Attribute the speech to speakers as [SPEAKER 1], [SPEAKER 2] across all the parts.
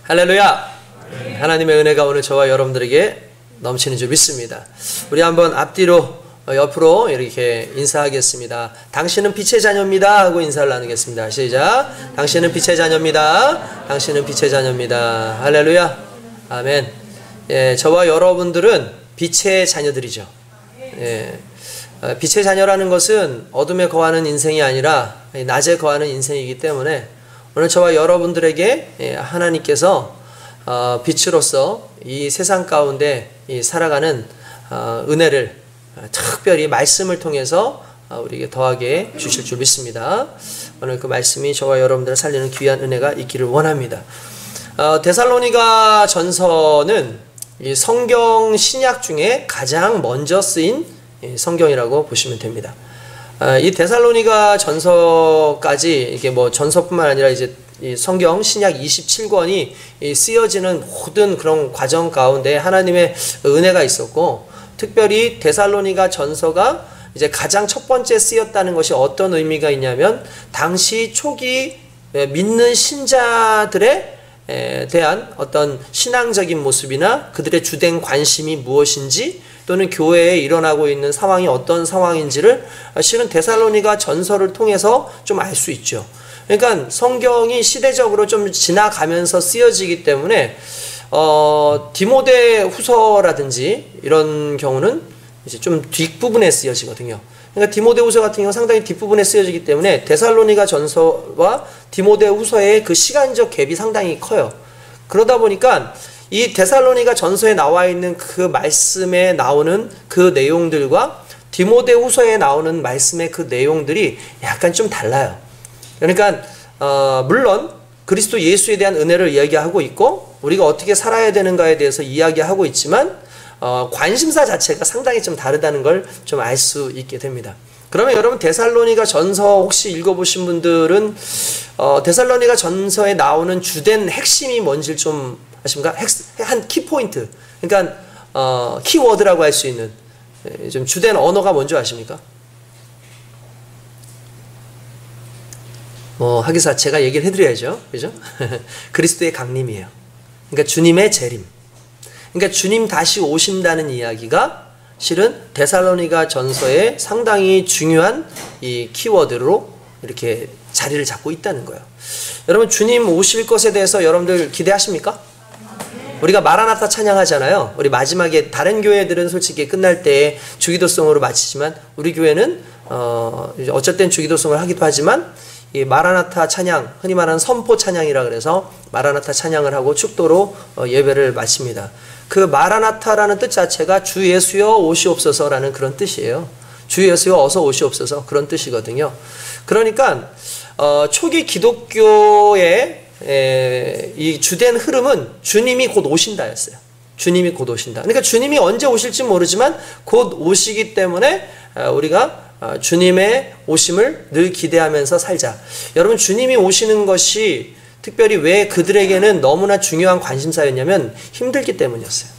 [SPEAKER 1] 할렐루야! 하나님의 은혜가 오늘 저와 여러분들에게 넘치는 줄 믿습니다. 우리 한번 앞뒤로 옆으로 이렇게 인사하겠습니다. 당신은 빛의 자녀입니다 하고 인사를 나누겠습니다. 시작. 당신은 빛의 자녀입니다. 당신은 빛의 자녀입니다. 할렐루야. 아멘. 예, 저와 여러분들은 빛의 자녀들이죠. 예, 빛의 자녀라는 것은 어둠에 거하는 인생이 아니라 낮에 거하는 인생이기 때문에 오늘 저와 여러분들에게 하나님께서 빛으로서 이 세상 가운데 살아가는 은혜를 특별히 말씀을 통해서 우리에게 더하게 주실 줄 믿습니다. 오늘 그 말씀이 저와 여러분들을 살리는 귀한 은혜가 있기를 원합니다. 데살로니가 전서는 이 성경 신약 중에 가장 먼저 쓰인 성경이라고 보시면 됩니다. 이 데살로니가 전서까지 이게 뭐 전서뿐만 아니라 이제 이 성경 신약 27권이 쓰여지는 모든 그런 과정 가운데 하나님의 은혜가 있었고, 특별히 데살로니가 전서가 이제 가장 첫 번째 쓰였다는 것이 어떤 의미가 있냐면, 당시 초기 믿는 신자들에 대한 어떤 신앙적인 모습이나 그들의 주된 관심이 무엇인지, 또는 교회에 일어나고 있는 상황이 어떤 상황인지를 실은 데살로니가 전서를 통해서 좀 알 수 있죠. 그러니까 성경이 시대적으로 좀 지나가면서 쓰여지기 때문에 디모데 후서라든지 이런 경우는 이제 좀 뒷부분에 쓰여지거든요. 그러니까 디모데 후서 같은 경우는 상당히 뒷부분에 쓰여지기 때문에 데살로니가 전서와 디모데 후서의 그 시간적 갭이 상당히 커요. 그러다 보니까 이 데살로니가 전서에 나와 있는 그 말씀에 나오는 그 내용들과 디모데 후서에 나오는 말씀의 그 내용들이 약간 좀 달라요. 그러니까 물론 그리스도 예수에 대한 은혜를 이야기하고 있고 우리가 어떻게 살아야 되는가에 대해서 이야기하고 있지만 관심사 자체가 상당히 좀 다르다는 걸 좀 알 수 있게 됩니다. 그러면 여러분 데살로니가 전서 혹시 읽어보신 분들은 데살로니가 전서에 나오는 주된 핵심이 뭔지 좀 아십니까? 한 키포인트, 그러니까 키워드라고 할 수 있는 좀 주된 언어가 뭔지 아십니까? 하기사 제가 얘기를 해드려야죠, 그죠? 그리스도의 강림이에요. 그러니까 주님의 재림. 그러니까 주님 다시 오신다는 이야기가 실은 데살로니가 전서에 상당히 중요한 이 키워드로 이렇게 자리를 잡고 있다는 거예요. 여러분, 주님 오실 것에 대해서 여러분들 기대하십니까? 우리가 마라나타 찬양하잖아요. 우리 마지막에 다른 교회들은 솔직히 끝날 때 주기도송으로 마치지만 우리 교회는 어쩔 땐 주기도송을 하기도 하지만 이 마라나타 찬양, 흔히 말하는 선포 찬양이라 그래서 마라나타 찬양을 하고 축도로 예배를 마칩니다. 그 마라나타라는 뜻 자체가 주 예수여 오시옵소서라는 그런 뜻이에요. 주 예수여 어서 오시옵소서, 그런 뜻이거든요. 그러니까 초기 기독교의 이 주된 흐름은 주님이 곧 오신다였어요. 주님이 곧 오신다. 그러니까 주님이 언제 오실지 모르지만 곧 오시기 때문에 우리가 주님의 오심을 늘 기대하면서 살자. 여러분, 주님이 오시는 것이 특별히 왜 그들에게는 너무나 중요한 관심사였냐면 힘들기 때문이었어요.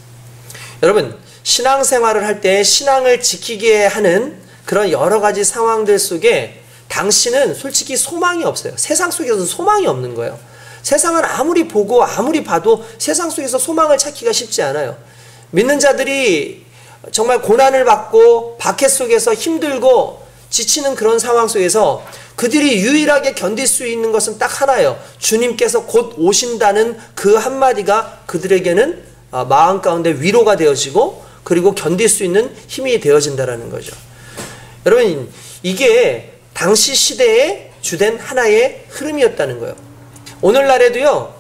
[SPEAKER 1] 여러분, 신앙생활을 할 때 신앙을 지키게 하는 그런 여러 가지 상황들 속에 당신은 솔직히 소망이 없어요. 세상 속에서 소망이 없는 거예요. 세상은 아무리 보고 아무리 봐도 세상 속에서 소망을 찾기가 쉽지 않아요. 믿는 자들이 정말 고난을 받고 박해 속에서 힘들고 지치는 그런 상황 속에서 그들이 유일하게 견딜 수 있는 것은 딱 하나예요. 주님께서 곧 오신다는 그 한마디가 그들에게는 마음 가운데 위로가 되어지고 그리고 견딜 수 있는 힘이 되어진다는 거죠. 여러분, 이게 당시 시대의 주된 하나의 흐름이었다는 거예요. 오늘날에도요,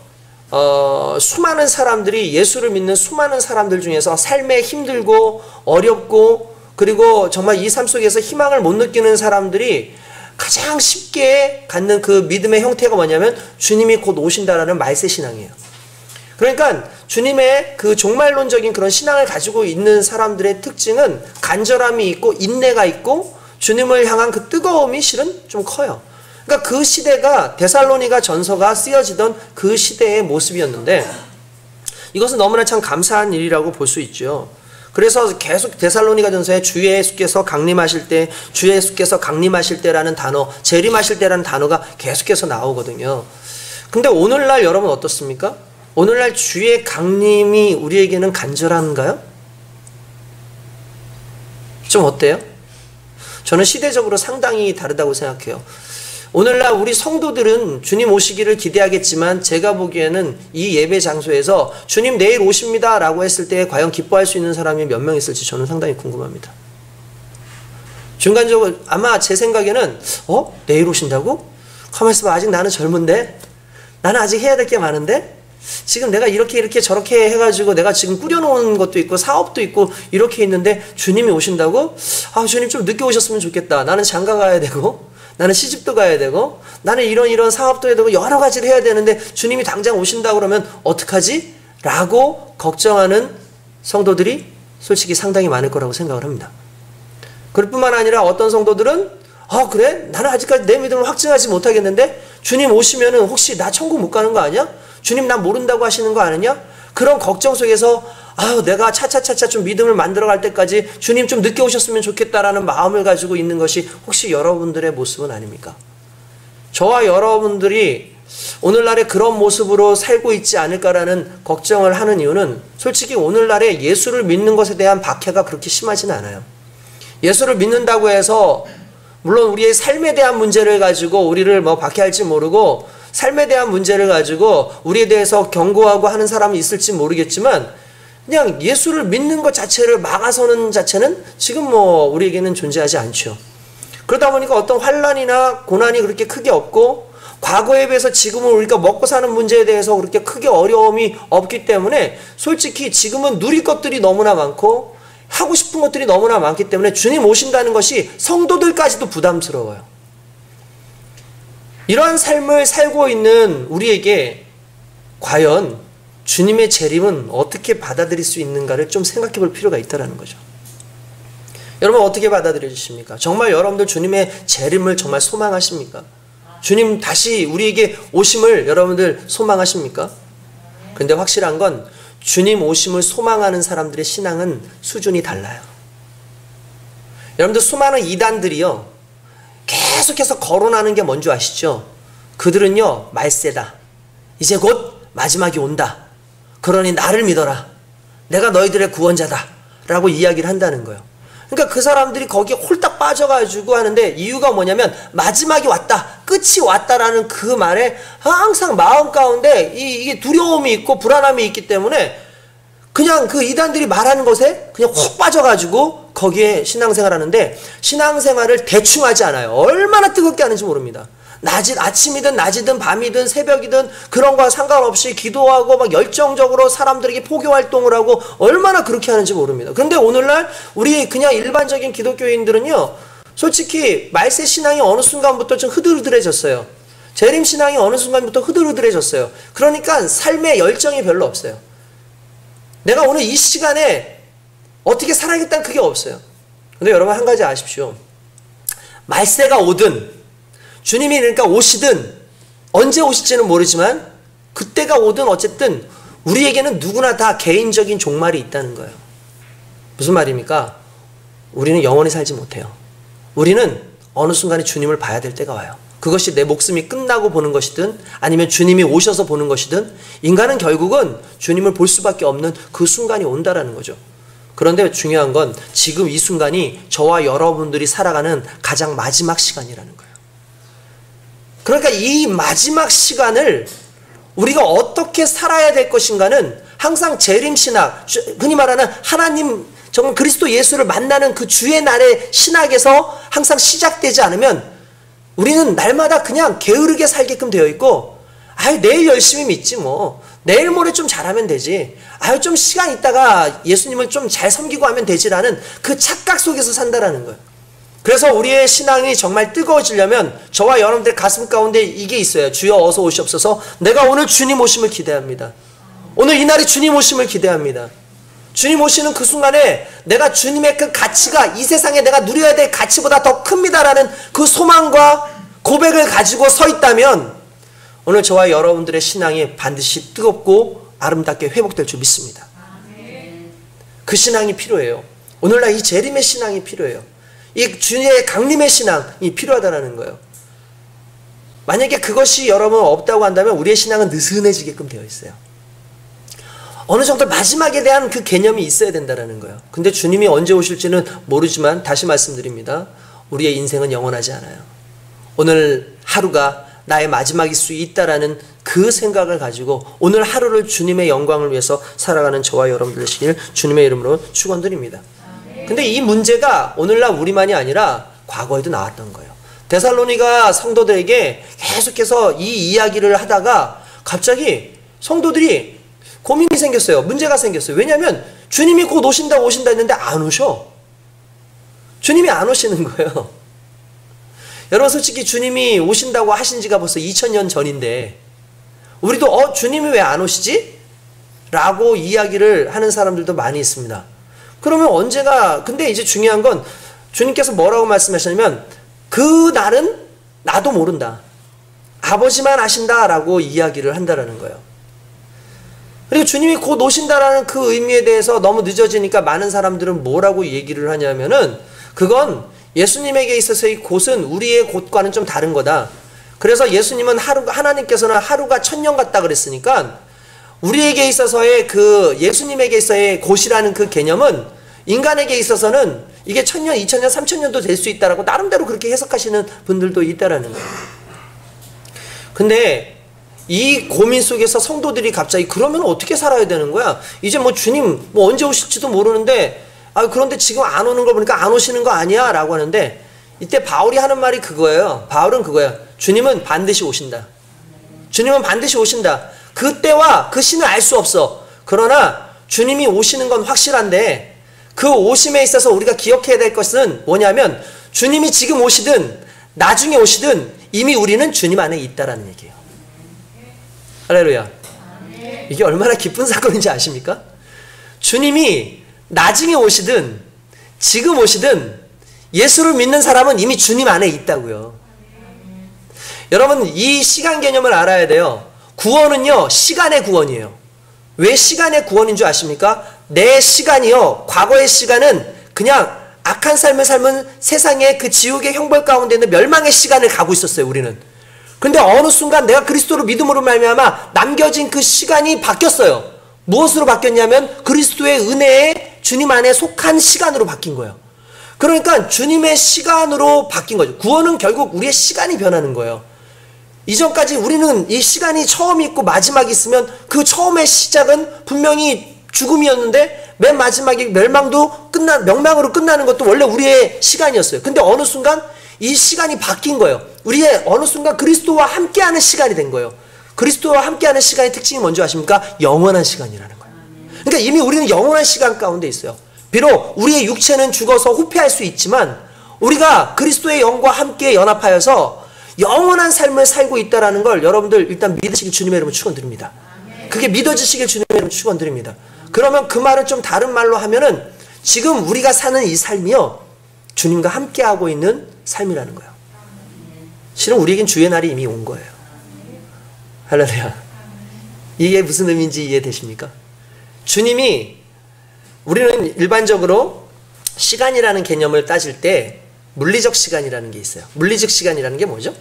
[SPEAKER 1] 수많은 사람들이, 예수를 믿는 수많은 사람들 중에서 삶에 힘들고 어렵고 그리고 정말 이 삶 속에서 희망을 못 느끼는 사람들이 가장 쉽게 갖는 그 믿음의 형태가 뭐냐면 주님이 곧 오신다라는 말세 신앙이에요. 그러니까 주님의 그 종말론적인 그런 신앙을 가지고 있는 사람들의 특징은 간절함이 있고 인내가 있고 주님을 향한 그 뜨거움이 실은 좀 커요. 그러니까 그 시대가 데살로니가 전서가 쓰여지던 그 시대의 모습이었는데 이것은 너무나 참 감사한 일이라고 볼 수 있죠. 그래서 계속 데살로니가 전서에 주 예수께서 강림하실 때, 주 예수께서 강림하실 때라는 단어, 재림하실 때라는 단어가 계속해서 나오거든요. 근데 오늘날 여러분 어떻습니까? 오늘날 주의 강림이 우리에게는 간절한가요? 좀 어때요? 저는 시대적으로 상당히 다르다고 생각해요. 오늘날 우리 성도들은 주님 오시기를 기대하겠지만 제가 보기에는 이 예배 장소에서 주님 내일 오십니다 라고 했을 때 과연 기뻐할 수 있는 사람이 몇 명 있을지 저는 상당히 궁금합니다. 중간적으로 아마 제 생각에는 내일 오신다고? 가만히 있어봐. 아직 나는 젊은데? 나는 아직 해야 될 게 많은데? 지금 내가 이렇게 저렇게 해가지고 내가 지금 꾸려놓은 것도 있고 사업도 있고 이렇게 있는데 주님이 오신다고? 아, 주님 좀 늦게 오셨으면 좋겠다. 나는 장가 가야 되고 나는 시집도 가야 되고 나는 이런 사업도 해야 되고 여러 가지를 해야 되는데 주님이 당장 오신다고 그러면 어떡하지? 라고 걱정하는 성도들이 솔직히 상당히 많을 거라고 생각을 합니다. 그럴 뿐만 아니라 어떤 성도들은 그래? 나는 아직까지 내 믿음을 확증하지 못하겠는데 주님 오시면은 혹시 나 천국 못 가는 거 아니야? 주님 나 모른다고 하시는 거 아니냐? 그런 걱정 속에서 내가 차차차차 좀 믿음을 만들어갈 때까지 주님 좀 늦게 오셨으면 좋겠다라는 마음을 가지고 있는 것이 혹시 여러분들의 모습은 아닙니까? 저와 여러분들이 오늘날에 그런 모습으로 살고 있지 않을까라는 걱정을 하는 이유는 솔직히 오늘날에 예수를 믿는 것에 대한 박해가 그렇게 심하지는 않아요. 예수를 믿는다고 해서 물론 우리의 삶에 대한 문제를 가지고 우리를 박해할지 모르고 삶에 대한 문제를 가지고 우리에 대해서 경고하고 하는 사람이 있을지 모르겠지만 그냥 예수를 믿는 것 자체를 막아서는 자체는 지금 우리에게는 존재하지 않죠. 그러다 보니까 어떤 환난이나 고난이 그렇게 크게 없고 과거에 비해서 지금은 우리가 먹고 사는 문제에 대해서 그렇게 크게 어려움이 없기 때문에 솔직히 지금은 누릴 것들이 너무나 많고 하고 싶은 것들이 너무나 많기 때문에 주님 오신다는 것이 성도들까지도 부담스러워요. 이러한 삶을 살고 있는 우리에게 과연 주님의 재림은 어떻게 받아들일 수 있는가를 좀 생각해 볼 필요가 있다는 거죠. 여러분 어떻게 받아들여 주십니까? 정말 여러분들 주님의 재림을 정말 소망하십니까? 주님 다시 우리에게 오심을 여러분들 소망하십니까? 그런데 확실한 건 주님 오심을 소망하는 사람들의 신앙은 수준이 달라요. 여러분들 수많은 이단들이요 계속해서 거론하는 게 뭔지 아시죠? 그들은요 말세다. 이제 곧 마지막이 온다. 그러니 나를 믿어라. 내가 너희들의 구원자다. 라고 이야기를 한다는 거예요. 그러니까 그 사람들이 거기에 홀딱 빠져가지고 하는데 이유가 뭐냐면 마지막이 왔다. 끝이 왔다라는 그 말에 항상 마음 가운데 이게 두려움이 있고 불안함이 있기 때문에 그냥 그 이단들이 말하는 것에 그냥 훅 빠져가지고 거기에 신앙생활 하는데 신앙생활을 대충 하지 않아요. 얼마나 뜨겁게 하는지 모릅니다. 아침이든 낮이든 밤이든 새벽이든 그런 거와 상관없이 기도하고 막 열정적으로 사람들에게 포교 활동을 하고 얼마나 그렇게 하는지 모릅니다. 그런데 오늘날 우리 그냥 일반적인 기독교인들은요 솔직히 말세 신앙이 어느 순간부터 좀 흐들흐들해졌어요. 재림 신앙이 어느 순간부터 흐들흐들해졌어요. 그러니까 삶에 열정이 별로 없어요. 내가 오늘 이 시간에 어떻게 살아야겠다는 그게 없어요. 근데 여러분 한 가지 아십시오. 말세가 오든 주님이 그러니까 오시든 언제 오실지는 모르지만 그때가 오든 어쨌든 우리에게는 누구나 다 개인적인 종말이 있다는 거예요. 무슨 말입니까? 우리는 영원히 살지 못해요. 우리는 어느 순간에 주님을 봐야 될 때가 와요. 그것이 내 목숨이 끝나고 보는 것이든 아니면 주님이 오셔서 보는 것이든 인간은 결국은 주님을 볼 수밖에 없는 그 순간이 온다라는 거죠. 그런데 중요한 건 지금 이 순간이 저와 여러분들이 살아가는 가장 마지막 시간이라는 거예요. 그러니까 이 마지막 시간을 우리가 어떻게 살아야 될 것인가는 항상 재림신학, 흔히 말하는 하나님 정말 그리스도 예수를 만나는 그 주의 날의 신학에서 항상 시작되지 않으면 우리는 날마다 그냥 게으르게 살게끔 되어 있고 내일 열심히 믿지 뭐 내일 모레 좀 잘하면 되지 좀 시간 있다가 예수님을 좀 잘 섬기고 하면 되지라는 그 착각 속에서 산다라는 거예요. 그래서 우리의 신앙이 정말 뜨거워지려면 저와 여러분들 가슴 가운데 이게 있어요. 주여 어서 오시옵소서. 내가 오늘 주님 오심을 기대합니다. 오늘 이날이 주님 오심을 기대합니다. 주님 오시는 그 순간에 내가 주님의 그 가치가 이 세상에 내가 누려야 될 가치보다 더 큽니다라는 그 소망과 고백을 가지고 서 있다면 오늘 저와 여러분들의 신앙이 반드시 뜨겁고 아름답게 회복될 줄 믿습니다. 그 신앙이 필요해요. 오늘날 이 재림의 신앙이 필요해요. 이 주님의 강림의 신앙이 필요하다는 거예요. 만약에 그것이 여러분 없다고 한다면 우리의 신앙은 느슨해지게끔 되어 있어요. 어느 정도 마지막에 대한 그 개념이 있어야 된다는 거예요. 근데 주님이 언제 오실지는 모르지만 다시 말씀드립니다. 우리의 인생은 영원하지 않아요. 오늘 하루가 나의 마지막일 수 있다라는 그 생각을 가지고 오늘 하루를 주님의 영광을 위해서 살아가는 저와 여러분들 되시길 주님의 이름으로 축원드립니다. 근데 이 문제가 오늘날 우리만이 아니라 과거에도 나왔던 거예요. 데살로니가 성도들에게 계속해서 이 이야기를 하다가 갑자기 성도들이 고민이 생겼어요. 문제가 생겼어요. 왜냐하면 주님이 곧 오신다 했는데 안 오셔. 주님이 안 오시는 거예요. 여러분 솔직히 주님이 오신다고 하신 지가 벌써 2000년 전인데 우리도 주님이 왜 안 오시지? 라고 이야기를 하는 사람들도 많이 있습니다. 그러면 언제가, 근데 이제 중요한 건 주님께서 뭐라고 말씀하셨냐면 그 날은 나도 모른다. 아버지만 아신다라고 이야기를 한다라는 거예요. 그리고 주님이 곧 오신다라는 그 의미에 대해서 너무 늦어지니까 많은 사람들은 뭐라고 얘기를 하냐면은 그건 예수님에게 있어서의 곧은 우리의 곧과는 좀 다른 거다. 그래서 예수님은 하나님께서는 하루가 1000년 같다 그랬으니까 우리에게 있어서의 그 예수님에게 있어서의 곧이라는 그 개념은 인간에게 있어서는 이게 1000년, 2000년, 3000년도 될 수 있다라고 나름대로 그렇게 해석하시는 분들도 있다라는 거예요. 근데 이 고민 속에서 성도들이 갑자기 그러면 어떻게 살아야 되는 거야? 이제 뭐 주님 뭐 언제 오실지도 모르는데 그런데 지금 안 오는 거 보니까 안 오시는 거 아니야? 라고 하는데 이때 바울이 하는 말이 그거예요. 바울은 그거야. 주님은 반드시 오신다. 주님은 반드시 오신다. 그때와 그 시는 알 수 없어. 그러나 주님이 오시는 건 확실한데 그 오심에 있어서 우리가 기억해야 될 것은 뭐냐면 주님이 지금 오시든 나중에 오시든 이미 우리는 주님 안에 있다라는 얘기예요. 할렐루야. 이게 얼마나 기쁜 사건인지 아십니까? 주님이 나중에 오시든 지금 오시든 예수를 믿는 사람은 이미 주님 안에 있다고요. 여러분 이 시간 개념을 알아야 돼요. 구원은요 시간의 구원이에요. 왜 시간의 구원인 줄 아십니까? 내 시간이요 과거의 시간은 그냥 악한 삶을 삶은 세상의 그 지옥의 형벌 가운데 있는 멸망의 시간을 가고 있었어요. 우리는. 근데 어느 순간 내가 그리스도를 믿음으로 말미암아 남겨진 그 시간이 바뀌었어요. 무엇으로 바뀌었냐면 그리스도의 은혜에 주님 안에 속한 시간으로 바뀐 거예요. 그러니까 주님의 시간으로 바뀐 거죠. 구원은 결국 우리의 시간이 변하는 거예요. 이전까지 우리는 이 시간이 처음이 있고 마지막이 있으면 그 처음의 시작은 분명히 죽음이었는데 맨 마지막에 명망으로 끝나는 것도 원래 우리의 시간이었어요. 근데 어느 순간 이 시간이 바뀐 거예요. 우리의 어느 순간 그리스도와 함께하는 시간이 된 거예요. 그리스도와 함께하는 시간의 특징이 뭔지 아십니까? 영원한 시간이라는 거예요. 그러니까 이미 우리는 영원한 시간 가운데 있어요. 비록 우리의 육체는 죽어서 후패할 수 있지만 우리가 그리스도의 영과 함께 연합하여서 영원한 삶을 살고 있다는 걸 여러분들 일단 믿으시길 주님의 이름으로 축원드립니다. 그게 믿어지시길 주님의 이름으로 축원드립니다. 그러면 그 말을 좀 다른 말로 하면은 지금 우리가 사는 이 삶이요 주님과 함께하고 있는 삶이라는 거예요. 실은 우리에겐 주의 날이 이미 온 거예요. 할렐루야. 이게 무슨 의미인지 이해되십니까? 주님이 우리는 일반적으로 시간이라는 개념을 따질 때 물리적 시간이라는 게 있어요. 물리적 시간이라는 게 뭐죠?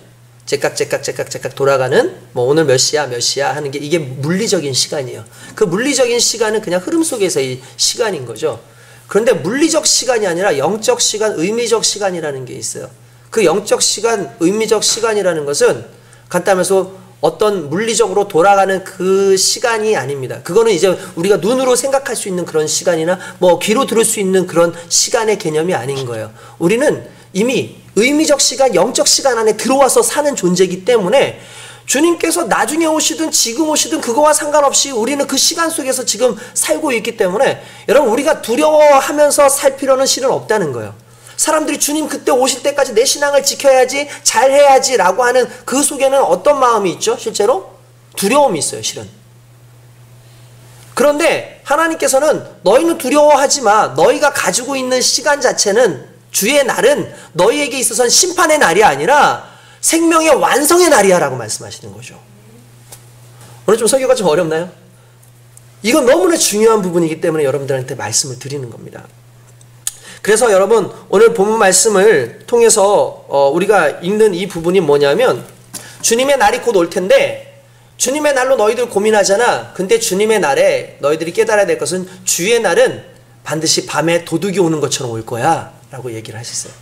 [SPEAKER 1] 제깍 돌아가는 뭐 오늘 몇 시야 하는 게 이게 물리적인 시간이에요. 그 물리적인 시간은 그냥 흐름 속에서의 시간인 거죠. 그런데 물리적 시간이 아니라 영적 시간, 의미적 시간이라는 게 있어요. 그 영적 시간, 의미적 시간이라는 것은 간단해서 어떤 물리적으로 돌아가는 그 시간이 아닙니다. 그거는 이제 우리가 눈으로 생각할 수 있는 그런 시간이나 뭐 귀로 들을 수 있는 그런 시간의 개념이 아닌 거예요. 우리는 이미 의미적 시간, 영적 시간 안에 들어와서 사는 존재이기 때문에 주님께서 나중에 오시든 지금 오시든 그거와 상관없이 우리는 그 시간 속에서 지금 살고 있기 때문에 여러분 우리가 두려워하면서 살 필요는 실은 없다는 거예요. 사람들이 주님 그때 오실 때까지 내 신앙을 지켜야지 잘해야지 라고 하는 그 속에는 어떤 마음이 있죠? 실제로 두려움이 있어요. 실은. 그런데 하나님께서는 너희는 두려워하지 마. 너희가 가지고 있는 시간 자체는 주의 날은 너희에게 있어서는 심판의 날이 아니라 생명의 완성의 날이야 라고 말씀하시는 거죠. 오늘 좀 설교가 좀 어렵나요? 이건 너무나 중요한 부분이기 때문에 여러분들한테 말씀을 드리는 겁니다. 그래서 여러분 오늘 본문 말씀을 통해서 우리가 읽는 이 부분이 뭐냐면 주님의 날이 곧 올 텐데 주님의 날로 너희들 고민하잖아. 근데 주님의 날에 너희들이 깨달아야 될 것은 주의 날은 반드시 밤에 도둑이 오는 것처럼 올 거야 라고 얘기를 하셨어요.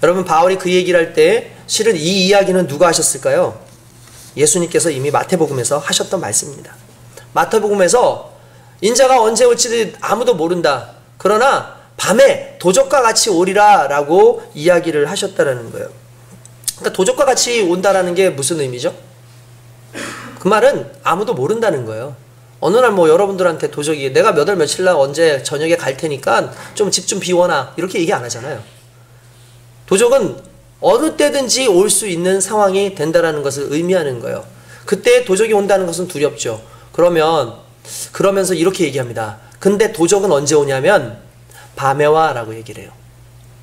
[SPEAKER 1] 여러분, 바울이 그 얘기를 할 때 실은 이 이야기는 누가 하셨을까요? 예수님께서 이미 마태복음에서 하셨던 말씀입니다. 마태복음에서 인자가 언제 올지 아무도 모른다. 그러나 밤에 도적과 같이 오리라 라고 이야기를 하셨다라는 거예요. 그러니까 도적과 같이 온다라는 게 무슨 의미죠? 그 말은 아무도 모른다는 거예요. 어느 날 뭐 여러분들한테 도적이 내가 몇 월 며칠 날 언제 저녁에 갈 테니까 좀 집 좀 비워놔 이렇게 얘기 안 하잖아요. 도적은 어느 때든지 올 수 있는 상황이 된다라는 것을 의미하는 거예요. 그때 도적이 온다는 것은 두렵죠. 그러면서 이렇게 얘기합니다. 근데 도적은 언제 오냐면 밤에 와 라고 얘기를 해요.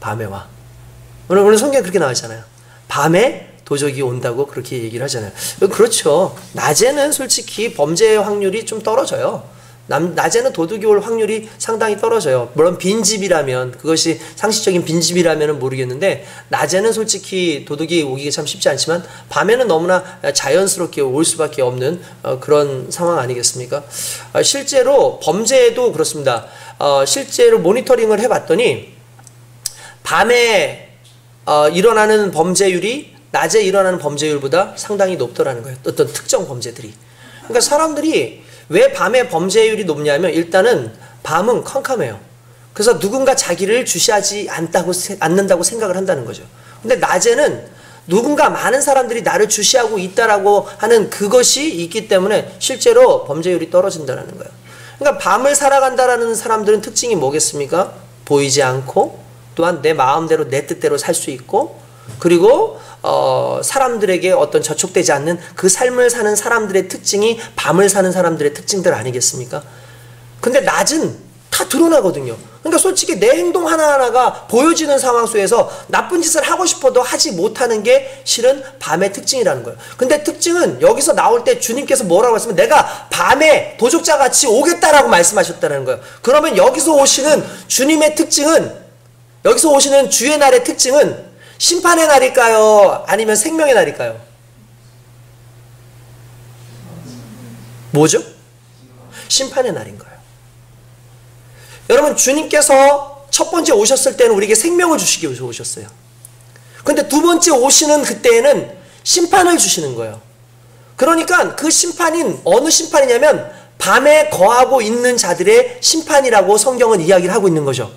[SPEAKER 1] 밤에 와. 오늘 성경에 그렇게 나와있잖아요. 밤에 도적이 온다고 그렇게 얘기를 하잖아요. 그렇죠. 낮에는 솔직히 범죄의 확률이 좀 떨어져요. 낮에는 도둑이 올 확률이 상당히 떨어져요. 물론 빈집이라면, 그것이 상식적인 빈집이라면 모르겠는데 낮에는 솔직히 도둑이 오기가 참 쉽지 않지만 밤에는 너무나 자연스럽게 올 수밖에 없는 그런 상황 아니겠습니까? 실제로 범죄에도 그렇습니다. 실제로 모니터링을 해봤더니 밤에 일어나는 범죄율이 낮에 일어나는 범죄율보다 상당히 높더라는 거예요. 어떤 특정 범죄들이. 그러니까 사람들이 왜 밤에 범죄율이 높냐면 일단은 밤은 캄캄해요. 그래서 누군가 자기를 주시하지 않는다고 생각을 한다는 거죠. 근데 낮에는 누군가 많은 사람들이 나를 주시하고 있다라고 하는 그것이 있기 때문에 실제로 범죄율이 떨어진다는 거예요. 그러니까 밤을 살아간다라는 사람들은 특징이 뭐겠습니까? 보이지 않고 또한 내 마음대로 내 뜻대로 살 수 있고 그리고 사람들에게 어떤 저촉되지 않는 그 삶을 사는 사람들의 특징이 밤을 사는 사람들의 특징들 아니겠습니까? 근데 낮은 다 드러나거든요. 그러니까 솔직히 내 행동 하나하나가 보여지는 상황 속에서 나쁜 짓을 하고 싶어도 하지 못하는 게 실은 밤의 특징이라는 거예요. 근데 특징은 여기서 나올 때 주님께서 뭐라고 했으면 내가 밤에 도적자같이 오겠다라고 말씀하셨다는 거예요. 그러면 여기서 오시는 주님의 특징은, 여기서 오시는 주의 날의 특징은 심판의 날일까요? 아니면 생명의 날일까요? 뭐죠? 심판의 날인 거예요. 여러분, 주님께서 첫 번째 오셨을 때는 우리에게 생명을 주시기 위해서 오셨어요. 근데 두 번째 오시는 그때에는 심판을 주시는 거예요. 그러니까 그 심판인 어느 심판이냐면 밤에 거하고 있는 자들의 심판이라고 성경은 이야기를 하고 있는 거죠.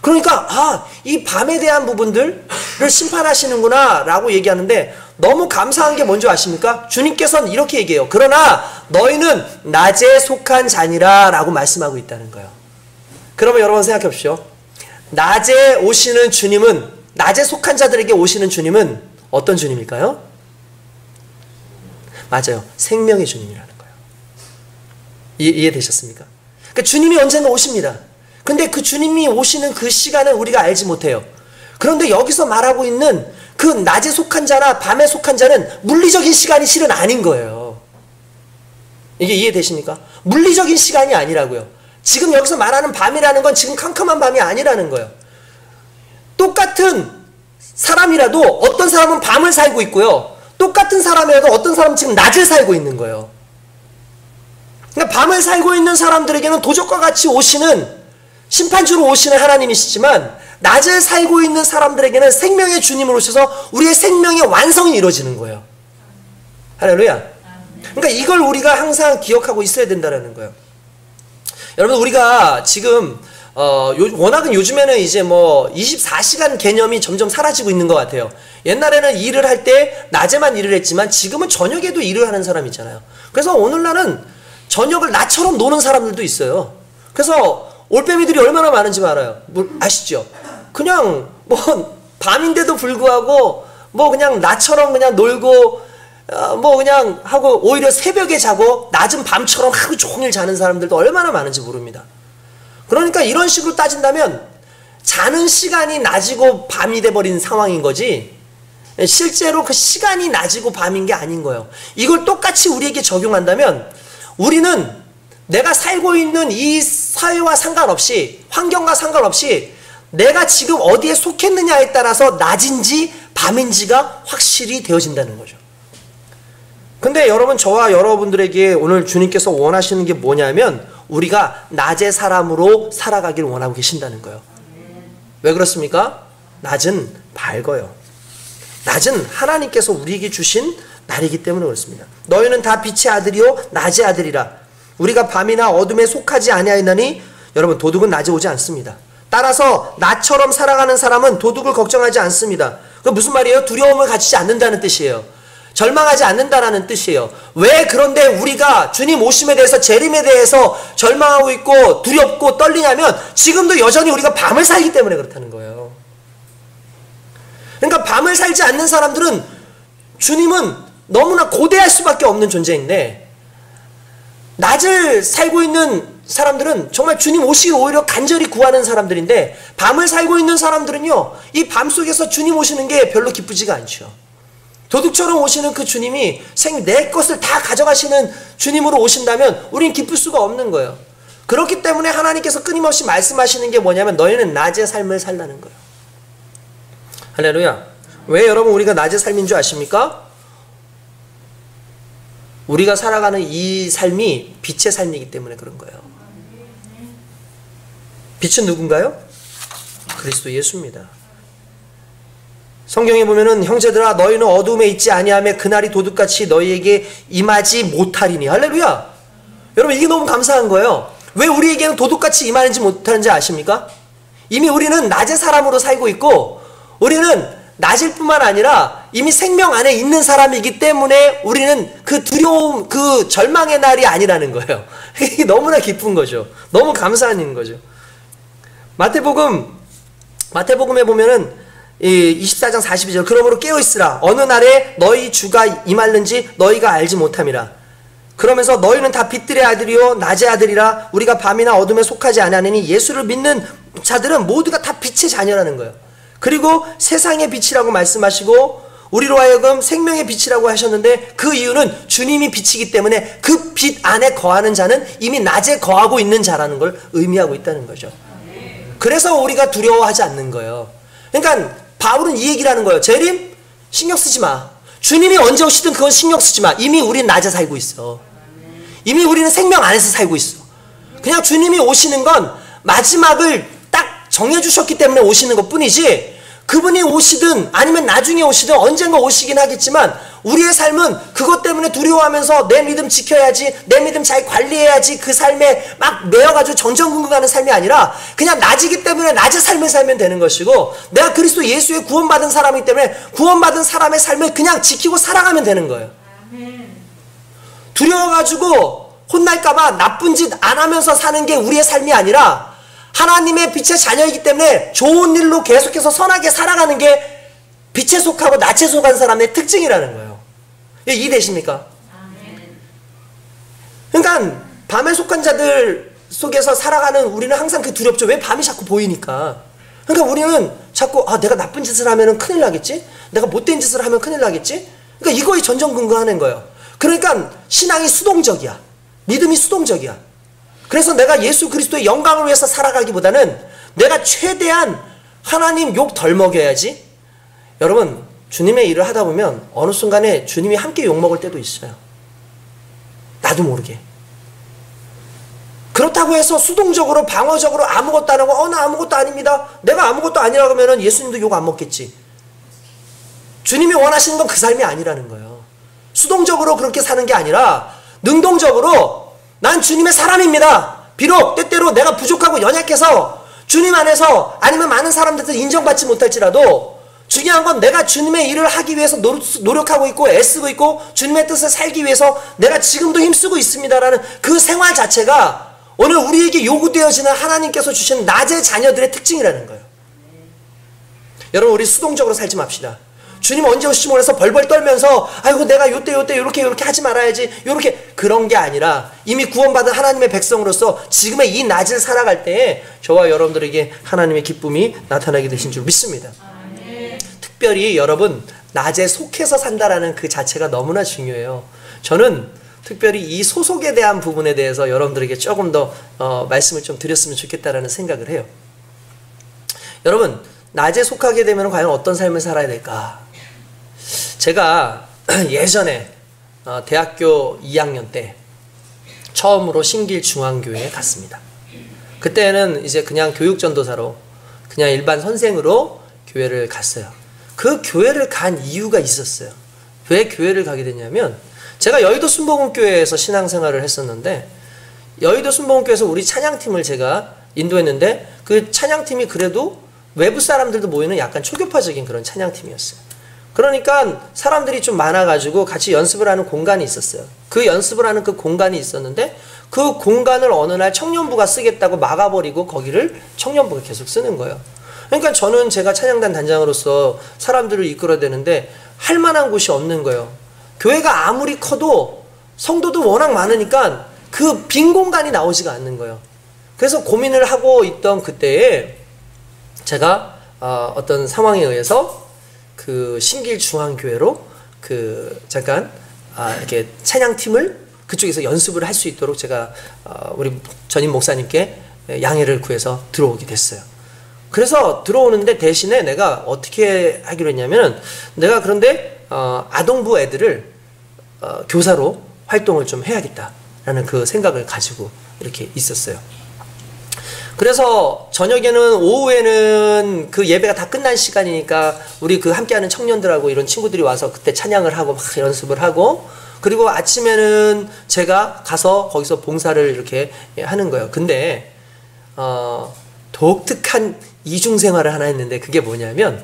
[SPEAKER 1] 그러니까 이 밤에 대한 부분들을 심판하시는구나 라고 얘기하는데 너무 감사한 게 뭔지 아십니까? 주님께서는 이렇게 얘기해요. 그러나 너희는 낮에 속한 자니라 라고 말씀하고 있다는 거예요. 그러면 여러분 생각해 보십시오. 낮에 오시는 주님은, 낮에 속한 자들에게 오시는 주님은 어떤 주님일까요? 맞아요. 생명의 주님이라는 거예요. 이해되셨습니까? 그러니까 주님이 언제나 오십니다. 근데 그 주님이 오시는 그 시간은 우리가 알지 못해요. 그런데 여기서 말하고 있는 그 낮에 속한 자나 밤에 속한 자는 물리적인 시간이 실은 아닌 거예요. 이게 이해되십니까? 물리적인 시간이 아니라고요. 지금 여기서 말하는 밤이라는 건 지금 캄캄한 밤이 아니라는 거예요. 똑같은 사람이라도 어떤 사람은 밤을 살고 있고요. 똑같은 사람이라도 어떤 사람은 지금 낮을 살고 있는 거예요. 그러니까 밤을 살고 있는 사람들에게는 도적과 같이 오시는 심판주로 오시는 하나님이시지만 낮을 살고 있는 사람들에게는 생명의 주님으로 오셔서 우리의 생명의 완성이 이루어지는 거예요. 할렐루야. 그러니까 이걸 우리가 항상 기억하고 있어야 된다는 거예요. 여러분, 우리가 지금 워낙은 요즘에는 이제 뭐 24시간 개념이 점점 사라지고 있는 것 같아요. 옛날에는 일을 할 때 낮에만 일을 했지만 지금은 저녁에도 일을 하는 사람이 있잖아요. 그래서 오늘날은 저녁을 낮처럼 노는 사람들도 있어요. 그래서 올빼미들이 얼마나 많은지 알아요. 아시죠? 그냥 뭐 밤인데도 불구하고 뭐 그냥 낮처럼 그냥 놀고 뭐 그냥 하고 오히려 새벽에 자고 낮은 밤처럼 하루 종일 자는 사람들도 얼마나 많은지 모릅니다. 그러니까 이런 식으로 따진다면 자는 시간이 낮이고 밤이 돼버린 상황인 거지 실제로 그 시간이 낮이고 밤인 게 아닌 거예요. 이걸 똑같이 우리에게 적용한다면 우리는 내가 살고 있는 이 사회와 상관없이 환경과 상관없이 내가 지금 어디에 속했느냐에 따라서 낮인지 밤인지가 확실히 되어진다는 거죠. 근데 여러분, 저와 여러분들에게 오늘 주님께서 원하시는 게 뭐냐면 우리가 낮의 사람으로 살아가길 원하고 계신다는 거예요. 왜 그렇습니까? 낮은 밝아요. 낮은 하나님께서 우리에게 주신 날이기 때문에 그렇습니다. 너희는 다 빛의 아들이요 낮의 아들이라. 우리가 밤이나 어둠에 속하지 아니하였나니. 여러분, 도둑은 낮에 오지 않습니다. 따라서 나처럼 살아가는 사람은 도둑을 걱정하지 않습니다. 그 무슨 말이에요? 두려움을 가지지 않는다는 뜻이에요. 절망하지 않는다라는 뜻이에요. 왜 그런데 우리가 주님 오심에 대해서, 재림에 대해서 절망하고 있고 두렵고 떨리냐면 지금도 여전히 우리가 밤을 살기 때문에 그렇다는 거예요. 그러니까 밤을 살지 않는 사람들은 주님은 너무나 고대할 수밖에 없는 존재인데, 낮을 살고 있는 사람들은 정말 주님 오시길 오히려 간절히 구하는 사람들인데, 밤을 살고 있는 사람들은요, 이 밤 속에서 주님 오시는 게 별로 기쁘지가 않죠. 도둑처럼 오시는 그 주님이 내 것을 다 가져가시는 주님으로 오신다면 우린 기쁠 수가 없는 거예요. 그렇기 때문에 하나님께서 끊임없이 말씀하시는 게 뭐냐면 너희는 낮의 삶을 살라는 거예요. 할렐루야. 왜 여러분 우리가 낮의 삶인 줄 아십니까? 우리가 살아가는 이 삶이 빛의 삶이기 때문에 그런 거예요. 빛은 누군가요? 그리스도 예수입니다. 성경에 보면은 형제들아 너희는 어둠에 있지 아니하며 그날이 도둑같이 너희에게 임하지 못하리니. 할렐루야. 여러분, 이게 너무 감사한 거예요. 왜 우리에게는 도둑같이 임하는지 못하는지 아십니까? 이미 우리는 낮의 사람으로 살고 있고, 우리는 낮일 뿐만 아니라 이미 생명 안에 있는 사람이기 때문에 우리는 그 두려움, 그 절망의 날이 아니라는 거예요. 이게 너무나 기쁜 거죠. 너무 감사한 일인 거죠. 마태복음에 보면은 24장 42절 그러므로 깨어있으라. 어느 날에 너희 주가 임할는지 너희가 알지 못함이라. 그러면서 너희는 다 빛들의 아들이요 낮의 아들이라. 우리가 밤이나 어둠에 속하지 아니하느니. 예수를 믿는 자들은 모두가 다 빛의 자녀라는 거예요. 그리고 세상의 빛이라고 말씀하시고 우리로 하여금 생명의 빛이라고 하셨는데, 그 이유는 주님이 빛이기 때문에 그 빛 안에 거하는 자는 이미 낮에 거하고 있는 자라는 걸 의미하고 있다는 거죠. 그래서 우리가 두려워하지 않는 거예요. 그러니까 바울은 이 얘기를 하는 거예요. 재림? 신경 쓰지 마. 주님이 언제 오시든 그건 신경 쓰지 마. 이미 우리는 낮에 살고 있어. 이미 우리는 생명 안에서 살고 있어. 그냥 주님이 오시는 건 마지막을 딱 정해주셨기 때문에 오시는 것 뿐이지, 그분이 오시든 아니면 나중에 오시든 언젠가 오시긴 하겠지만 우리의 삶은 그것 때문에 두려워하면서 내 믿음 지켜야지, 내 믿음 잘 관리해야지, 그 삶에 막 매여가지고 정전긍긍하는 삶이 아니라 그냥 낮이기 때문에 낮의 삶을 살면 되는 것이고, 내가 그리스도 예수의 구원받은 사람이기 때문에 구원받은 사람의 삶을 그냥 지키고 살아가면 되는 거예요. 두려워가지고 혼날까봐 나쁜 짓 안 하면서 사는 게 우리의 삶이 아니라 하나님의 빛의 자녀이기 때문에 좋은 일로 계속해서 선하게 살아가는 게 빛에 속하고 낮에 속한 사람의 특징이라는 거예요. 이해되십니까? 그러니까 밤에 속한 자들 속에서 살아가는 우리는 항상 그 두렵죠. 왜? 밤이 자꾸 보이니까. 그러니까 우리는 자꾸 내가 나쁜 짓을 하면 큰일 나겠지? 내가 못된 짓을 하면 큰일 나겠지? 그러니까 이거에 전전긍긍하는 거예요. 그러니까 신앙이 수동적이야. 믿음이 수동적이야. 그래서 내가 예수 그리스도의 영광을 위해서 살아가기보다는 내가 최대한 하나님 욕 덜 먹여야지. 여러분, 주님의 일을 하다 보면 어느 순간에 주님이 함께 욕 먹을 때도 있어요. 나도 모르게. 그렇다고 해서 수동적으로 방어적으로 아무것도 안 하고 나 아무것도 아닙니다. 내가 아무것도 아니라고 하면 예수님도 욕 안 먹겠지. 주님이 원하시는 건 그 삶이 아니라는 거예요. 수동적으로 그렇게 사는 게 아니라 능동적으로 난 주님의 사람입니다. 비록 때때로 내가 부족하고 연약해서 주님 안에서 아니면 많은 사람들한테 인정받지 못할지라도 중요한 건 내가 주님의 일을 하기 위해서 노력하고 있고 애쓰고 있고 주님의 뜻을 살기 위해서 내가 지금도 힘쓰고 있습니다라는 그 생활 자체가 오늘 우리에게 요구되어지는 하나님께서 주신 낮의 자녀들의 특징이라는 거예요. 여러분, 우리 수동적으로 살지 맙시다. 주님 언제 오실지 몰라서 벌벌 떨면서 아이고 내가 요때 요렇게 하지 말아야지, 요렇게, 그런 게 아니라 이미 구원받은 하나님의 백성으로서 지금의 이 낮을 살아갈 때에 저와 여러분들에게 하나님의 기쁨이 나타나게 되신 줄 믿습니다. 특별히 여러분, 낮에 속해서 산다라는 그 자체가 너무나 중요해요. 저는 특별히 이 소속에 대한 부분에 대해서 여러분들에게 조금 더 말씀을 좀 드렸으면 좋겠다라는 생각을 해요. 여러분, 낮에 속하게 되면 과연 어떤 삶을 살아야 될까? 제가 예전에 대학교 2학년 때 처음으로 신길중앙교회에 갔습니다. 그때는 이제 그냥 교육전도사로 그냥 일반 선생으로 교회를 갔어요. 그 교회를 간 이유가 있었어요. 왜 교회를 가게 됐냐면 제가 여의도 순복음교회에서 신앙생활을 했었는데 여의도 순복음교회에서 우리 찬양팀을 제가 인도했는데 그 찬양팀이 그래도 외부 사람들도 모이는 약간 초교파적인 그런 찬양팀이었어요. 그러니까 사람들이 좀 많아가지고 같이 연습을 하는 공간이 있었어요. 그 연습을 하는 그 공간이 있었는데 그 공간을 어느 날 청년부가 쓰겠다고 막아버리고 거기를 청년부가 계속 쓰는 거예요. 그러니까 저는 제가 찬양단 단장으로서 사람들을 이끌어야 되는데 할 만한 곳이 없는 거예요. 교회가 아무리 커도 성도도 워낙 많으니까 그 빈 공간이 나오지가 않는 거예요. 그래서 고민을 하고 있던 그때에 제가 어떤 상황에 의해서 그 신길중앙교회로 잠깐 이렇게 찬양팀을 그쪽에서 연습을 할 수 있도록 제가 우리 전임 목사님께 양해를 구해서 들어오게 됐어요. 그래서 들어오는데 대신에 내가 어떻게 하기로 했냐면 내가 그런데 아동부 애들을 교사로 활동을 좀 해야겠다라는 그 생각을 가지고 이렇게 있었어요. 그래서 저녁에는 오후에는 그 예배가 다 끝난 시간이니까 우리 그 함께하는 청년들하고 이런 친구들이 와서 그때 찬양을 하고 막 연습을 하고 그리고 아침에는 제가 가서 거기서 봉사를 이렇게 하는 거예요. 근데 독특한 이중생활을 하나 했는데 그게 뭐냐면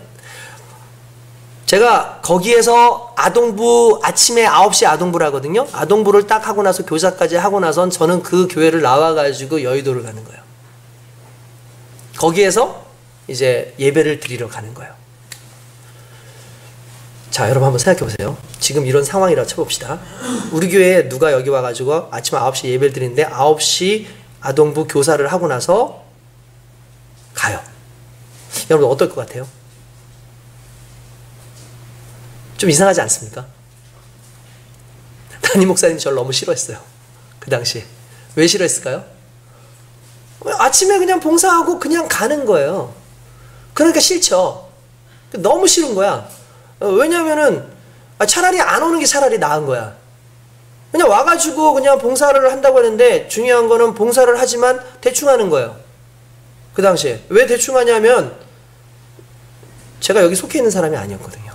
[SPEAKER 1] 제가 거기에서 아동부 아침에 9시 아동부를 하거든요. 아동부를 딱 하고 나서 교사까지 하고 나선 저는 그 교회를 나와가지고 여의도를 가는 거예요. 거기에서 이제 예배를 드리러 가는 거예요. 자, 여러분 한번 생각해 보세요. 지금 이런 상황이라고 쳐봅시다. 우리 교회에 누가 여기 와가지고 아침 9시 예배를 드리는데 9시 아동부 교사를 하고 나서 가요. 여러분 어떨 것 같아요? 좀 이상하지 않습니까? 담임 목사님이 저를 너무 싫어했어요. 그 당시에. 왜 싫어했을까요? 아침에 그냥 봉사하고 그냥 가는 거예요. 그러니까 싫죠. 너무 싫은 거야. 왜냐면은 차라리 안 오는 게 차라리 나은 거야. 그냥 와가지고 그냥 봉사를 한다고 하는데 중요한 거는 봉사를 하지만 대충 하는 거예요. 그 당시에. 왜 대충 하냐면 제가 여기 속해 있는 사람이 아니었거든요.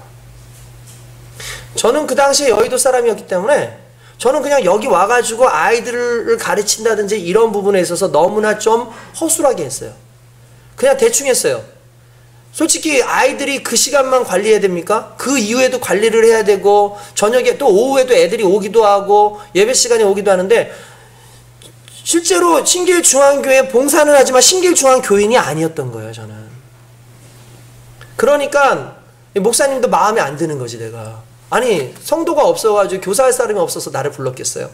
[SPEAKER 1] 저는 그 당시에 여의도 사람이었기 때문에 저는 그냥 여기 와가지고 아이들을 가르친다든지 이런 부분에 있어서 너무나 좀 허술하게 했어요. 그냥 대충 했어요. 솔직히 아이들이 그 시간만 관리해야 됩니까? 그 이후에도 관리를 해야 되고 저녁에 또 오후에도 애들이 오기도 하고 예배 시간에 오기도 하는데 실제로 신길중앙교회 봉사는 하지만 신길중앙교인이 아니었던 거예요. 저는. 그러니까 목사님도 마음에 안 드는 거지 내가. 아니 성도가 없어가지고 교사할 사람이 없어서 나를 불렀겠어요.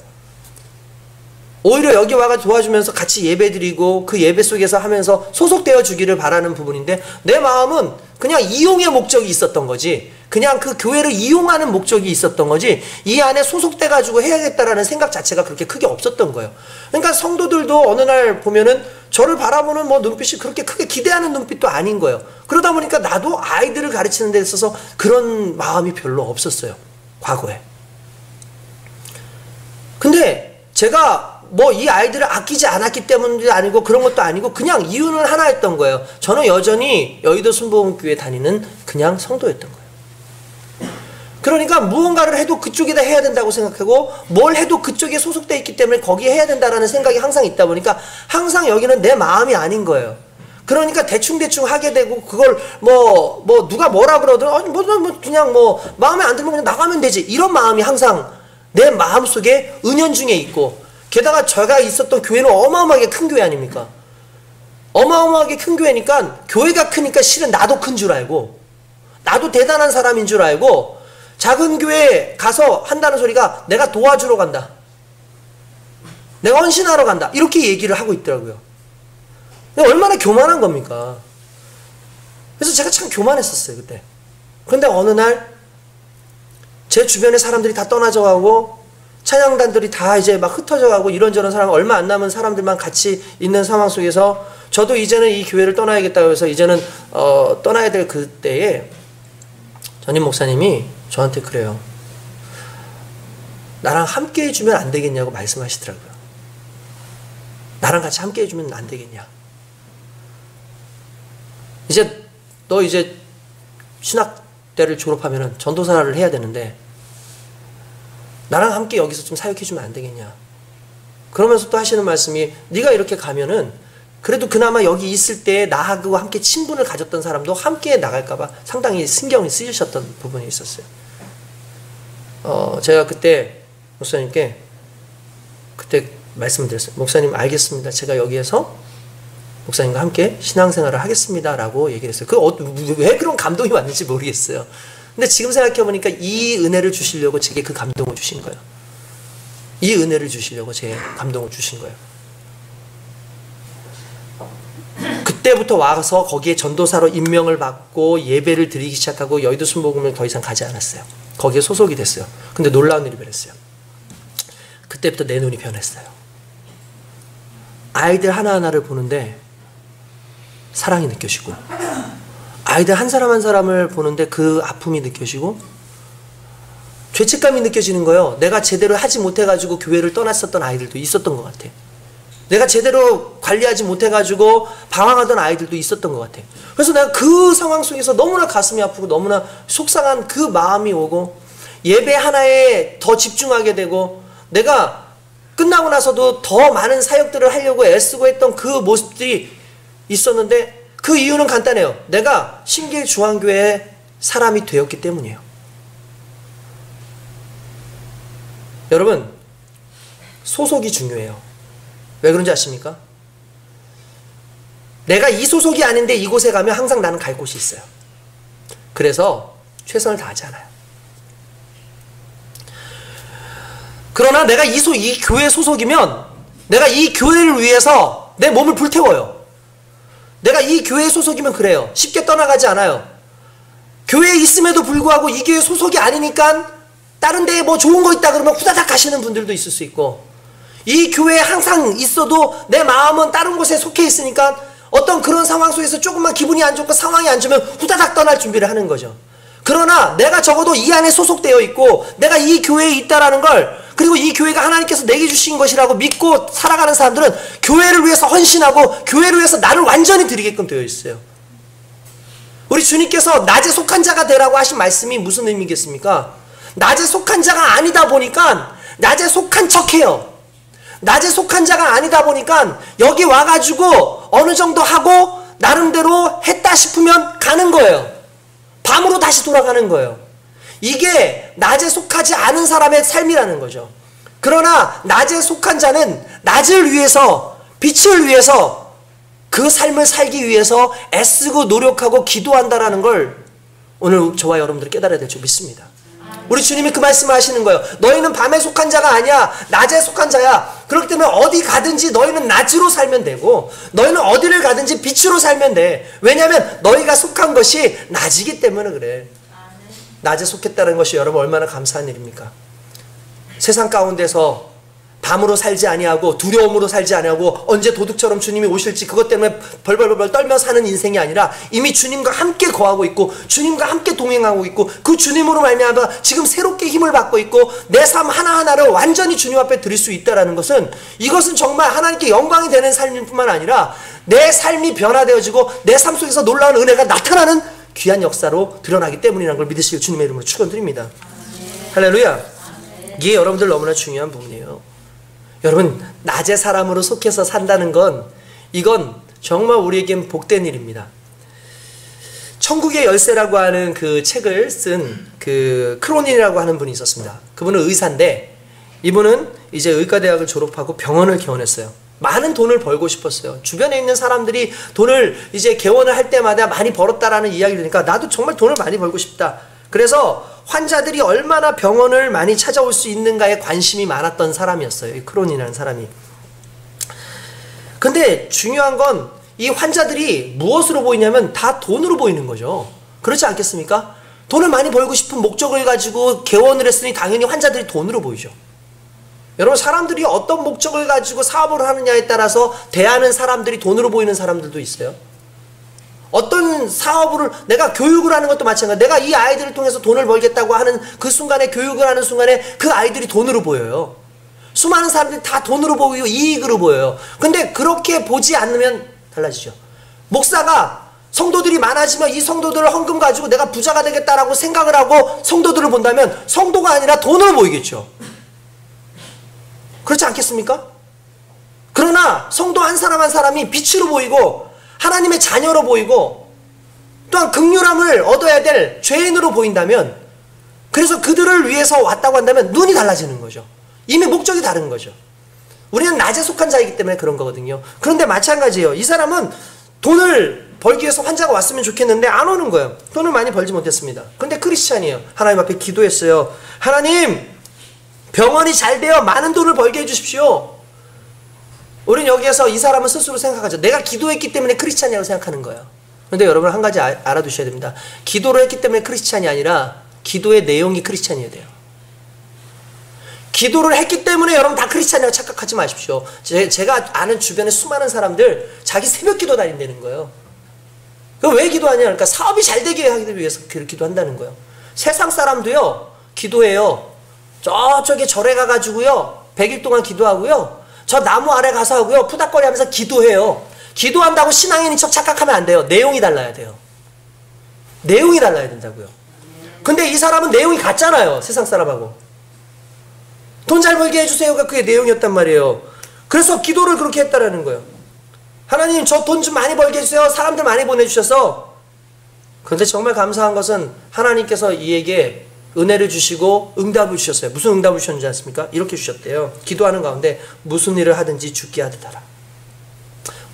[SPEAKER 1] 오히려 여기 와가 도와주면서 같이 예배드리고 그 예배 속에서 하면서 소속되어 주기를 바라는 부분인데 내 마음은 그냥 이용의 목적이 있었던 거지 그냥 그 교회를 이용하는 목적이 있었던 거지 이 안에 소속돼 가지고 해야겠다라는 생각 자체가 그렇게 크게 없었던 거예요. 그러니까 성도들도 어느 날 보면은 저를 바라보는 뭐 눈빛이 그렇게 크게 기대하는 눈빛도 아닌 거예요. 그러다 보니까 나도 아이들을 가르치는 데 있어서 그런 마음이 별로 없었어요. 과거에. 근데 제가 뭐 이 아이들을 아끼지 않았기 때문도 아니고 그런 것도 아니고 그냥 이유는 하나였던 거예요. 저는 여전히 여의도 순복음교회 다니는 그냥 성도였던 거예요. 그러니까 무언가를 해도 그쪽에다 해야 된다고 생각하고 뭘 해도 그쪽에 소속돼 있기 때문에 거기에 해야 된다라는 생각이 항상 있다 보니까 항상 여기는 내 마음이 아닌 거예요. 그러니까 대충대충 하게 되고 그걸 뭐 누가 뭐라 그러든 그냥 뭐 마음에 안 들면 그냥 나가면 되지 이런 마음이 항상 내 마음속에 은연중에 있고 게다가 제가 있었던 교회는 어마어마하게 큰 교회 아닙니까? 어마어마하게 큰 교회니까 교회가 크니까 실은 나도 큰 줄 알고 나도 대단한 사람인 줄 알고 작은 교회에 가서 한다는 소리가 내가 도와주러 간다. 내가 헌신하러 간다. 이렇게 얘기를 하고 있더라고요. 얼마나 교만한 겁니까? 그래서 제가 참 교만했었어요 그때. 그런데 어느 날 제 주변에 사람들이 다 떠나져 가고 찬양단들이 다 이제 막 흩어져 가고 이런저런 사람 얼마 안 남은 사람들만 같이 있는 상황 속에서 저도 이제는 이 교회를 떠나야겠다고 해서 이제는 떠나야 될 그때에 전임 목사님이 저한테 그래요. 나랑 함께 해주면 안 되겠냐고 말씀하시더라고요. 나랑 같이 함께 해주면 안 되겠냐. 너 이제 신학대를 졸업하면은 전도사를 해야 되는데 나랑 함께 여기서 좀 사역해주면 안 되겠냐. 그러면서 또 하시는 말씀이 네가 이렇게 가면은 그래도 그나마 여기 있을 때 나하고 함께 친분을 가졌던 사람도 함께 나갈까봐 상당히 신경이 쓰이셨던 부분이 있었어요. 제가 그때 목사님께 그때 말씀을 드렸어요. 목사님 알겠습니다. 제가 여기에서 목사님과 함께 신앙생활을 하겠습니다. 라고 얘기를 했어요. 왜 그런 감동이 왔는지 모르겠어요. 근데 지금 생각해보니까 이 은혜를 주시려고 제게 그 감동을 주신 거예요. 이 은혜를 주시려고 제 감동을 주신 거예요. 그때부터 와서 거기에 전도사로 임명을 받고 예배를 드리기 시작하고 여의도 순복음을 더 이상 가지 않았어요. 거기에 소속이 됐어요. 근데 놀라운 일이 벌어졌어요. 그때부터 내 눈이 변했어요. 아이들 하나하나를 보는데 사랑이 느껴지고, 아이들 한 사람 한 사람을 보는데 그 아픔이 느껴지고, 죄책감이 느껴지는 거예요. 내가 제대로 하지 못해가지고 교회를 떠났었던 아이들도 있었던 것 같아. 내가 제대로 관리하지 못해가지고 방황하던 아이들도 있었던 것 같아. 그래서 내가 그 상황 속에서 너무나 가슴이 아프고 너무나 속상한 그 마음이 오고, 예배 하나에 더 집중하게 되고, 내가 끝나고 나서도 더 많은 사역들을 하려고 애쓰고 했던 그 모습들이 있었는데, 그 이유는 간단해요. 내가 신길 중앙교회의 사람이 되었기 때문이에요. 여러분, 소속이 중요해요. 왜 그런지 아십니까? 내가 이 소속이 아닌데 이곳에 가면 항상 나는 갈 곳이 있어요. 그래서 최선을 다하지 않아요. 그러나 내가 이 교회 소속이면 내가 이 교회를 위해서 내 몸을 불태워요. 내가 이 교회 소속이면 그래요. 쉽게 떠나가지 않아요. 교회에 있음에도 불구하고 이 교회 소속이 아니니까 다른 데에 뭐 좋은 거 있다 그러면 후다닥 가시는 분들도 있을 수 있고, 이 교회에 항상 있어도 내 마음은 다른 곳에 속해 있으니까 어떤 그런 상황 속에서 조금만 기분이 안 좋고 상황이 안 좋으면 후다닥 떠날 준비를 하는 거죠. 그러나 내가 적어도 이 안에 소속되어 있고 내가 이 교회에 있다라는 걸, 그리고 이 교회가 하나님께서 내게 주신 것이라고 믿고 살아가는 사람들은 교회를 위해서 헌신하고 교회를 위해서 나를 완전히 드리게끔 되어 있어요. 우리 주님께서 낮에 속한 자가 되라고 하신 말씀이 무슨 의미겠습니까? 낮에 속한 자가 아니다 보니까 낮에 속한 척해요. 낮에 속한 자가 아니다 보니까 여기 와가지고 어느 정도 하고 나름대로 했다 싶으면 가는 거예요. 밤으로 다시 돌아가는 거예요. 이게 낮에 속하지 않은 사람의 삶이라는 거죠. 그러나 낮에 속한 자는 낮을 위해서, 빛을 위해서, 그 삶을 살기 위해서 애쓰고 노력하고 기도한다라는 걸 오늘 저와 여러분들이 깨달아야 될 줄 믿습니다. 우리 주님이 그 말씀을 하시는 거예요. 너희는 밤에 속한 자가 아니야. 낮에 속한 자야. 그렇기 때문에 어디 가든지 너희는 낮으로 살면 되고, 너희는 어디를 가든지 빛으로 살면 돼. 왜냐하면 너희가 속한 것이 낮이기 때문에 그래. 낮에 속했다는 것이 여러분 얼마나 감사한 일입니까? 세상 가운데서 밤으로 살지 아니하고 두려움으로 살지 아니하고 언제 도둑처럼 주님이 오실지 그것 때문에 벌벌벌 떨며 사는 인생이 아니라 이미 주님과 함께 거하고 있고 주님과 함께 동행하고 있고 그 주님으로 말미암아 지금 새롭게 힘을 받고 있고 내 삶 하나하나를 완전히 주님 앞에 드릴 수 있다는 것은, 이것은 정말 하나님께 영광이 되는 삶일 뿐만 아니라 내 삶이 변화되어지고 내 삶 속에서 놀라운 은혜가 나타나는 귀한 역사로 드러나기 때문이라는 걸 믿으시길 주님의 이름으로 축원드립니다. 할렐루야. 이게 여러분들 너무나 중요한 부분이에요. 여러분, 낮의 사람으로 속해서 산다는 건, 이건 정말 우리에겐 복된 일입니다. 천국의 열쇠라고 하는 그 책을 쓴 그 크로닌이라고 하는 분이 있었습니다. 그분은 의사인데, 이분은 이제 의과대학을 졸업하고 병원을 개원했어요. 많은 돈을 벌고 싶었어요. 주변에 있는 사람들이 돈을 이제 개원을 할 때마다 많이 벌었다라는 이야기를 들으니까 나도 정말 돈을 많이 벌고 싶다. 그래서 환자들이 얼마나 병원을 많이 찾아올 수 있는가에 관심이 많았던 사람이었어요. 이 크론이라는 사람이. 근데 중요한 건 이 환자들이 무엇으로 보이냐면 다 돈으로 보이는 거죠. 그렇지 않겠습니까? 돈을 많이 벌고 싶은 목적을 가지고 개원을 했으니 당연히 환자들이 돈으로 보이죠. 여러분, 사람들이 어떤 목적을 가지고 사업을 하느냐에 따라서 대하는 사람들이 돈으로 보이는 사람들도 있어요. 어떤 사업을 내가 교육을 하는 것도 마찬가지야. 내가 이 아이들을 통해서 돈을 벌겠다고 하는 그 순간에, 교육을 하는 순간에 그 아이들이 돈으로 보여요. 수많은 사람들이 다 돈으로 보이고 이익으로 보여요. 근데 그렇게 보지 않으면 달라지죠. 목사가 성도들이 많아지면 이 성도들을 헌금 가지고 내가 부자가 되겠다라고 생각을 하고 성도들을 본다면 성도가 아니라 돈으로 보이겠죠. 그렇지 않겠습니까? 그러나 성도 한 사람 한 사람이 빛으로 보이고 하나님의 자녀로 보이고 또한 긍휼함을 얻어야 될 죄인으로 보인다면, 그래서 그들을 위해서 왔다고 한다면 눈이 달라지는 거죠. 이미 목적이 다른 거죠. 우리는 낮에 속한 자이기 때문에 그런 거거든요. 그런데 마찬가지예요. 이 사람은 돈을 벌기 위해서 환자가 왔으면 좋겠는데 안 오는 거예요. 돈을 많이 벌지 못했습니다. 그런데 크리스찬이에요. 하나님 앞에 기도했어요. 하나님, 병원이 잘 되어 많은 돈을 벌게 해주십시오. 우린 여기에서 이 사람은 스스로 생각하죠. 내가 기도했기 때문에 크리스찬이라고 생각하는 거예요. 그런데 여러분 한 가지 알아두셔야 됩니다. 기도를 했기 때문에 크리스찬이 아니라 기도의 내용이 크리스찬이어야 돼요. 기도를 했기 때문에 여러분 다 크리스찬이라고 착각하지 마십시오. 제가 아는 주변에 수많은 사람들 자기 새벽 기도 다닌다는 거예요. 왜 기도하냐? 그러니까 사업이 잘 되게 하기 위해서 기도한다는 거예요. 세상 사람도요 기도해요. 저쪽에 절에 가가지고요 100일 동안 기도하고요, 저 나무 아래 가서 하고요 푸닥거리 하면서 기도해요. 기도한다고 신앙인인 척 착각하면 안 돼요. 내용이 달라야 돼요. 내용이 달라야 된다고요. 근데 이 사람은 내용이 같잖아요. 세상 사람하고. 돈 잘 벌게 해주세요가 그게 내용이었단 말이에요. 그래서 기도를 그렇게 했다라는 거예요. 하나님, 저 돈 좀 많이 벌게 해주세요. 사람들 많이 보내주셔서. 그런데 정말 감사한 것은 하나님께서 이에게 은혜를 주시고 응답을 주셨어요. 무슨 응답을 주셨는지 아십니까? 이렇게 주셨대요. 기도하는 가운데 무슨 일을 하든지 죽게 하듯 하라.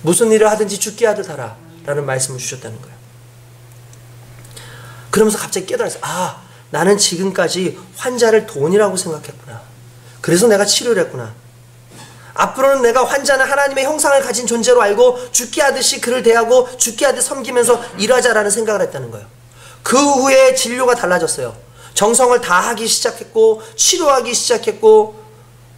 [SPEAKER 1] 무슨 일을 하든지 죽게 하듯 하라 라는 말씀을 주셨다는 거예요. 그러면서 갑자기 깨달았어요. 아, 나는 지금까지 환자를 돈이라고 생각했구나. 그래서 내가 치료를 했구나. 앞으로는 내가 환자는 하나님의 형상을 가진 존재로 알고 죽게 하듯이 그를 대하고 죽게 하듯 섬기면서 일하자라는 생각을 했다는 거예요. 그 후에 진료가 달라졌어요. 정성을 다하기 시작했고 치료하기 시작했고,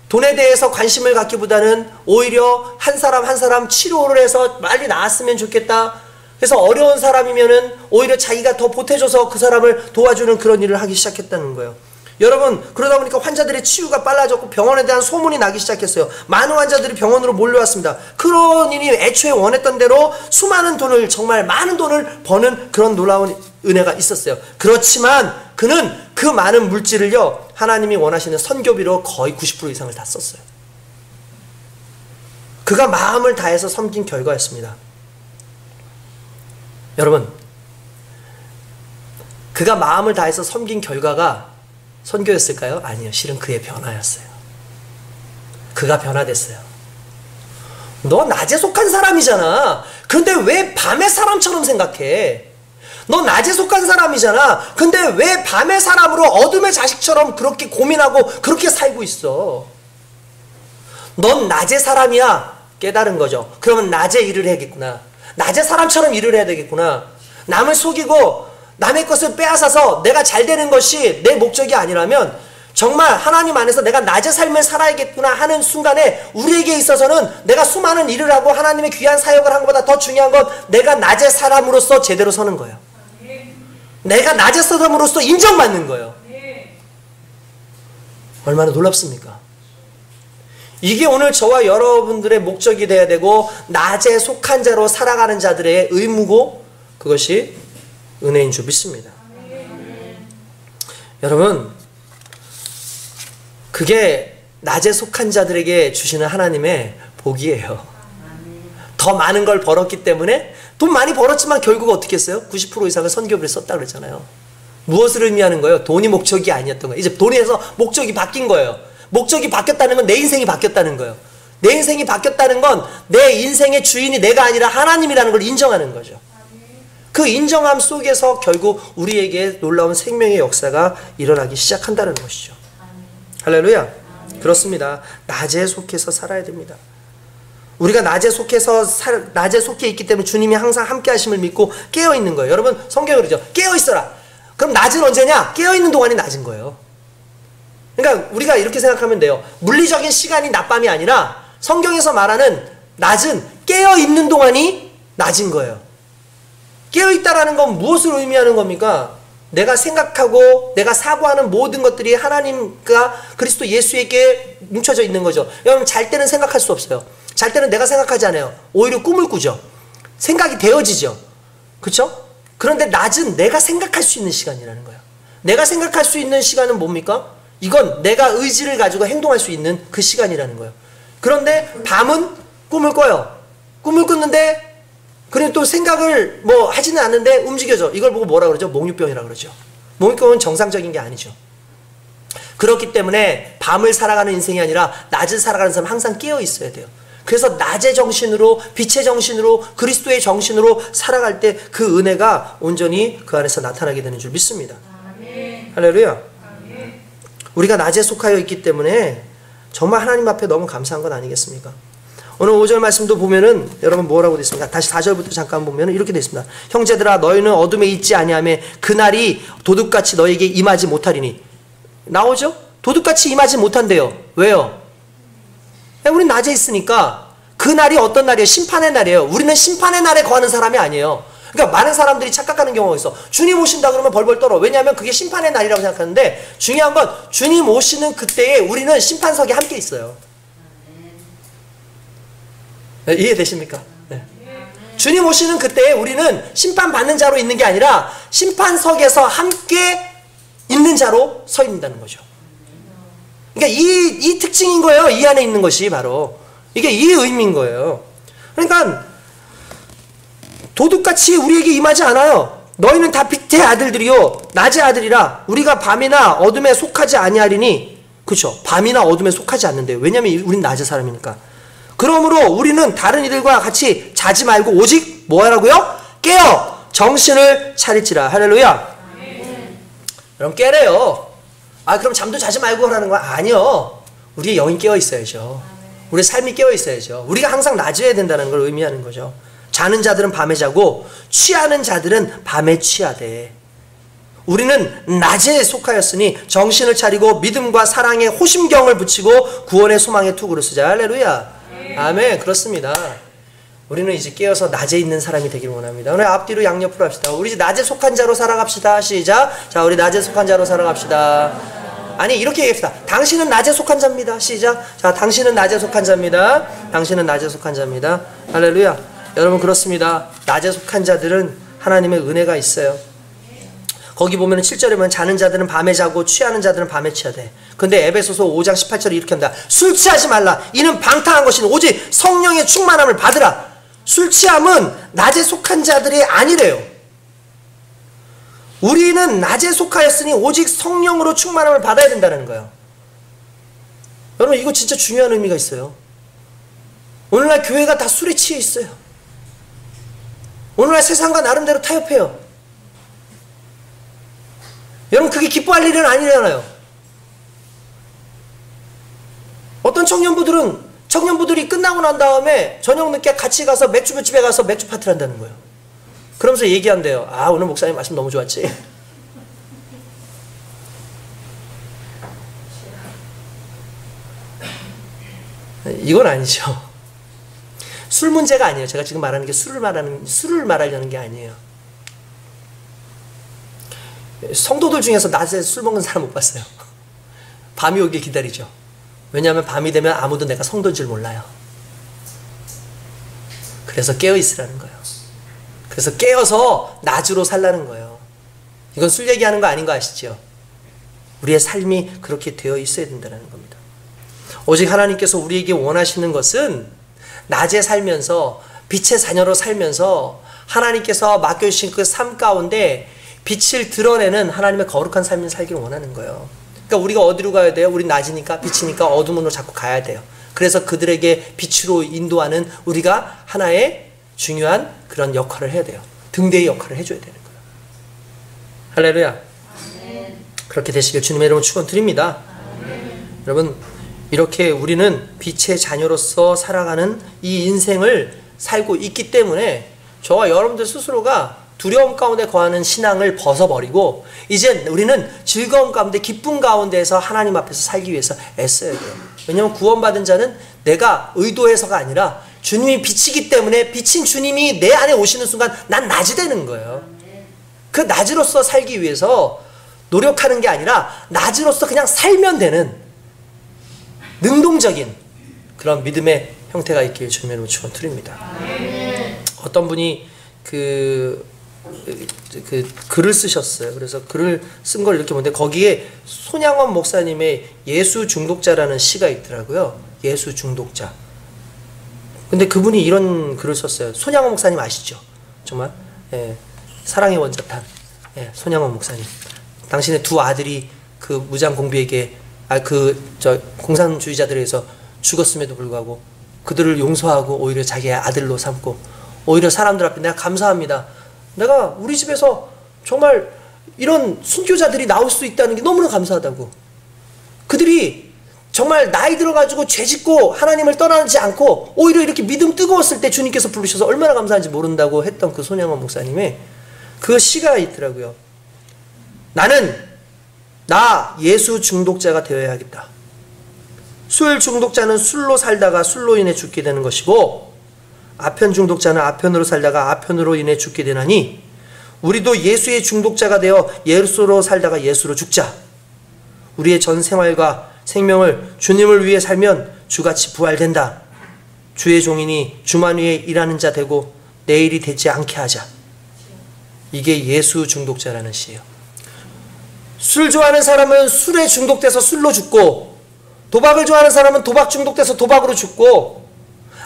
[SPEAKER 1] 돈에 대해서 관심을 갖기보다는 오히려 한 사람 한 사람 치료를 해서 빨리 나았으면 좋겠다. 그래서 어려운 사람이면은 오히려 자기가 더 보태줘서 그 사람을 도와주는 그런 일을 하기 시작했다는 거예요. 여러분, 그러다 보니까 환자들의 치유가 빨라졌고 병원에 대한 소문이 나기 시작했어요. 많은 환자들이 병원으로 몰려왔습니다. 그런 일이 애초에 원했던 대로 수많은 돈을, 정말 많은 돈을 버는 그런 놀라운 은혜가 있었어요. 그렇지만 그는 그 많은 물질을요 하나님이 원하시는 선교비로 거의 90% 이상을 다 썼어요. 그가 마음을 다해서 섬긴 결과였습니다. 여러분, 그가 마음을 다해서 섬긴 결과가 선교였을까요? 아니요. 실은 그의 변화였어요. 그가 변화됐어요. 너 낮에 속한 사람이잖아. 근데 왜 밤의 사람처럼 생각해? 너 낮에 속한 사람이잖아. 근데 왜 밤의 사람으로 어둠의 자식처럼 그렇게 고민하고 그렇게 살고 있어? 넌 낮의 사람이야. 깨달은 거죠. 그러면 낮에 일을 해야겠구나. 낮에 사람처럼 일을 해야 되겠구나. 남을 속이고 남의 것을 빼앗아서 내가 잘 되는 것이 내 목적이 아니라면 정말 하나님 안에서 내가 낮의 삶을 살아야겠구나 하는 순간에 우리에게 있어서는 내가 수많은 일을 하고 하나님의 귀한 사역을 한 것보다 더 중요한 건 내가 낮의 사람으로서 제대로 서는 거예요. 내가 낮의 사람으로서 인정받는 거예요. 얼마나 놀랍습니까? 이게 오늘 저와 여러분들의 목적이 되어야 되고 낮에 속한 자로 살아가는 자들의 의무고 그것이 은혜인 줄 믿습니다. 여러분, 그게 낮에 속한 자들에게 주시는 하나님의 복이에요. 더 많은 걸 벌었기 때문에 돈 많이 벌었지만 결국 어떻게 했어요? 90% 이상을 선교비에 썼다 그랬잖아요. 무엇을 의미하는 거예요? 돈이 목적이 아니었던 거예요. 이제 돈에서 목적이 바뀐 거예요. 목적이 바뀌었다는 건 내 인생이 바뀌었다는 거예요. 내 인생이 바뀌었다는 건 내 인생의 주인이 내가 아니라 하나님이라는 걸 인정하는 거죠. 그 인정함 속에서 결국 우리에게 놀라운 생명의 역사가 일어나기 시작한다는 것이죠. 할렐루야. 그렇습니다. 낮에 속해서 살아야 됩니다. 우리가 낮에 속해 있기 때문에 주님이 항상 함께 하심을 믿고 깨어 있는 거예요. 여러분, 성경에 그러죠. 깨어 있어라. 그럼 낮은 언제냐? 깨어 있는 동안이 낮은 거예요. 그러니까 우리가 이렇게 생각하면 돼요. 물리적인 시간이 낮밤이 아니라 성경에서 말하는 낮은 깨어 있는 동안이 낮은 거예요. 깨어있다라는 건 무엇을 의미하는 겁니까? 내가 생각하고 내가 사고하는 모든 것들이 하나님과 그리스도 예수에게 뭉쳐져 있는 거죠. 여러분 잘 때는 생각할 수 없어요. 잘 때는 내가 생각하지 않아요. 오히려 꿈을 꾸죠. 생각이 되어지죠. 그렇죠? 그런데 낮은 내가 생각할 수 있는 시간이라는 거예요. 내가 생각할 수 있는 시간은 뭡니까? 이건 내가 의지를 가지고 행동할 수 있는 그 시간이라는 거예요. 그런데 밤은 꿈을 꿔요. 꿈을 꿨는데 그리고 또 생각을 뭐 하지는 않는데 움직여져. 이걸 보고 뭐라 그러죠? 몽유병이라고 그러죠. 몽유병은 정상적인 게 아니죠. 그렇기 때문에 밤을 살아가는 인생이 아니라 낮을 살아가는 사람은 항상 깨어 있어야 돼요. 그래서 낮의 정신으로, 빛의 정신으로, 그리스도의 정신으로 살아갈 때 그 은혜가 온전히 그 안에서 나타나게 되는 줄 믿습니다. 아멘. 할렐루야. 아멘. 우리가 낮에 속하여 있기 때문에 정말 하나님 앞에 너무 감사한 건 아니겠습니까? 오늘 5절 말씀도 보면은 여러분 뭐라고 되어 있습니까? 다시 4절부터 잠깐 보면은 이렇게 되어 있습니다. 형제들아 너희는 어둠에 있지 아니하며 그날이 도둑같이 너에게 임하지 못하리니. 나오죠? 도둑같이 임하지 못한대요. 왜요? 우린 낮에 있으니까. 그 날이 어떤 날이에요? 심판의 날이에요. 우리는 심판의 날에 거하는 사람이 아니에요. 그러니까 많은 사람들이 착각하는 경우가 있어. 주님 오신다 그러면 벌벌 떨어. 왜냐하면 그게 심판의 날이라고 생각하는데 중요한 건 주님 오시는 그때에 우리는 심판석에 함께 있어요. 네, 이해되십니까? 네. 주님 오시는 그때에 우리는 심판받는 자로 있는 게 아니라 심판석에서 함께 있는 자로 서 있는다는 거죠. 그러니까 이 특징인 거예요. 이 안에 있는 것이 바로. 이게 이 의미인 거예요. 그러니까 도둑같이 우리에게 임하지 않아요. 너희는 다 빛의 아들들이요 낮의 아들이라 우리가 밤이나 어둠에 속하지 아니하리니. 그렇죠. 밤이나 어둠에 속하지 않는데요. 왜냐하면 우린 낮의 사람이니까. 그러므로 우리는 다른 이들과 같이 자지 말고 오직 뭐 하라고요? 깨어 정신을 차릴지라. 할렐루야. 여러분 깨래요. 아 그럼 잠도 자지 말고 하라는 건 아니요. 우리의 영이 깨어 있어야죠. 우리의 삶이 깨어 있어야죠. 우리가 항상 낮에야 된다는 걸 의미하는 거죠. 자는 자들은 밤에 자고 취하는 자들은 밤에 취하되 우리는 낮에 속하였으니 정신을 차리고 믿음과 사랑에 호심경을 붙이고 구원의 소망에 투구를 쓰자. 할렐루야. 아멘. 그렇습니다. 우리는 이제 깨어서 낮에 있는 사람이 되길 원합니다. 오늘 앞뒤로 양옆으로 합시다. 우리 이제 낮에 속한 자로 살아갑시다. 시작. 자, 우리 낮에 속한 자로 살아갑시다. 아니 이렇게 얘기합시다. 당신은 낮에 속한 자입니다. 시작. 자, 당신은 낮에 속한 자입니다. 당신은 낮에 속한 자입니다. 할렐루야. 여러분 그렇습니다. 낮에 속한 자들은 하나님의 은혜가 있어요. 거기 보면 7절에 보면 자는 자들은 밤에 자고 취하는 자들은 밤에 취하되. 근데 에베소서 5장 18절에 이렇게 합니다. 술 취하지 말라. 이는 방탕한 것이니 오직 성령의 충만함을 받으라. 술 취함은 낮에 속한 자들이 아니래요. 우리는 낮에 속하였으니 오직 성령으로 충만함을 받아야 된다는 거예요. 여러분 이거 진짜 중요한 의미가 있어요. 오늘날 교회가 다 술에 취해 있어요. 오늘날 세상과 나름대로 타협해요. 여러분 그게 기뻐할 일은 아니잖아요. 어떤 청년부들이 끝나고 난 다음에 저녁 늦게 같이 가서 맥주집에 가서 맥주 파티를 한다는 거예요. 그러면서 얘기한대요. 아 오늘 목사님 말씀 너무 좋았지. 이건 아니죠. 술 문제가 아니에요. 제가 지금 말하는 게 술을 말하려는 게 아니에요. 성도들 중에서 낮에 술 먹는 사람 못 봤어요. 밤이 오길 기다리죠. 왜냐하면 밤이 되면 아무도 내가 성도인 줄 몰라요. 그래서 깨어 있으라는 거예요. 그래서 깨어서 낮으로 살라는 거예요. 이건 술 얘기하는 거 아닌 거 아시죠? 우리의 삶이 그렇게 되어 있어야 된다는 겁니다. 오직 하나님께서 우리에게 원하시는 것은 낮에 살면서 빛의 자녀로 살면서 하나님께서 맡겨주신 그 삶 가운데 빛을 드러내는 하나님의 거룩한 삶을 살기를 원하는 거예요. 그러니까 우리가 어디로 가야 돼요? 우린 낮이니까 빛이니까 어둠으로 자꾸 가야 돼요. 그래서 그들에게 빛으로 인도하는 우리가 하나의 중요한 그런 역할을 해야 돼요. 등대의 역할을 해줘야 되는 거예요. 할렐루야. 아멘. 그렇게 되시길 주님의 이름으로 축원드립니다. 여러분 이렇게 우리는 빛의 자녀로서 살아가는 이 인생을 살고 있기 때문에 저와 여러분들 스스로가 두려움 가운데 거하는 신앙을 벗어버리고 이제 우리는 즐거움 가운데 기쁨 가운데에서 하나님 앞에서 살기 위해서 애써야 돼요. 왜냐하면 구원받은 자는 내가 의도해서가 아니라 주님이 빛이기 때문에 비친 주님이 내 안에 오시는 순간 난 낮이 되는 거예요. 그 낮으로서 살기 위해서 노력하는 게 아니라 낮으로서 그냥 살면 되는 능동적인 그런 믿음의 형태가 있길 주님의 이름으로 축원드립니다. 어떤 분이 그 글을 쓰셨어요. 그래서 글을 쓴 걸 이렇게 보는데 거기에 손양원 목사님의 예수 중독자라는 시가 있더라고요. 예수 중독자. 근데 그분이 이런 글을 썼어요. 손양원 목사님 아시죠? 정말 사랑의 원자탄 손양원 목사님. 당신의 두 아들이 그 무장 공비에게 공산주의자들에 의해서 죽었음에도 불구하고 그들을 용서하고 오히려 자기의 아들로 삼고 오히려 사람들 앞에 내가 감사합니다. 내가 우리 집에서 정말 이런 순교자들이 나올 수 있다는 게 너무나 감사하다고. 그들이 정말 나이 들어가지고 죄짓고 하나님을 떠나지 않고 오히려 이렇게 믿음 뜨거웠을 때 주님께서 부르셔서 얼마나 감사한지 모른다고 했던 그 손양원 목사님의 그 시가 있더라고요. 나 예수 중독자가 되어야겠다. 술 중독자는 술로 살다가 술로 인해 죽게 되는 것이고 아편 중독자는 아편으로 살다가 아편으로 인해 죽게 되나니 우리도 예수의 중독자가 되어 예수로 살다가 예수로 죽자. 우리의 전 생활과 생명을 주님을 위해 살면 주같이 부활된다. 주의 종이니 주만 위에 일하는 자 되고 내일이 되지 않게 하자. 이게 예수 중독자라는 시예요. 술 좋아하는 사람은 술에 중독돼서 술로 죽고 도박을 좋아하는 사람은 도박 중독돼서 도박으로 죽고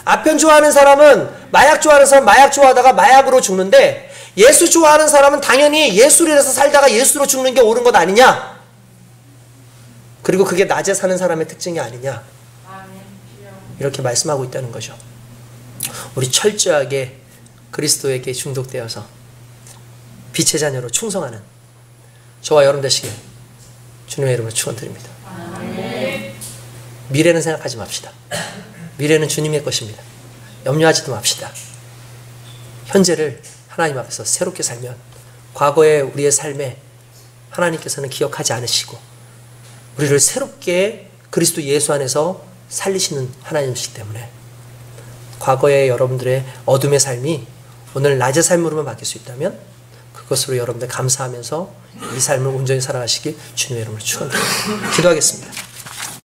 [SPEAKER 1] 아편 좋아하는 사람은 마약 좋아하는 사람은 마약 좋아하다가 마약으로 죽는데 예수 좋아하는 사람은 당연히 예수를 인해서 살다가 예수로 죽는 게 옳은 것 아니냐? 그리고 그게 낮에 사는 사람의 특징이 아니냐? 이렇게 말씀하고 있다는 거죠. 우리 철저하게 그리스도에게 중독되어서 빛의 자녀로 충성하는 저와 여러분 되시길 주님의 이름으로 축원드립니다. 미래는 생각하지 맙시다. 미래는 주님의 것입니다. 염려하지도 맙시다. 현재를 하나님 앞에서 새롭게 살면 과거의 우리의 삶에 하나님께서는 기억하지 않으시고 우리를 새롭게 그리스도 예수 안에서 살리시는 하나님이시기 때문에 과거의 여러분들의 어둠의 삶이 오늘 낮의 삶으로만 바뀔 수 있다면 그것으로 여러분들 감사하면서 이 삶을 온전히 살아가시길 주님의 이름으로 축원드립니다. 기도하겠습니다.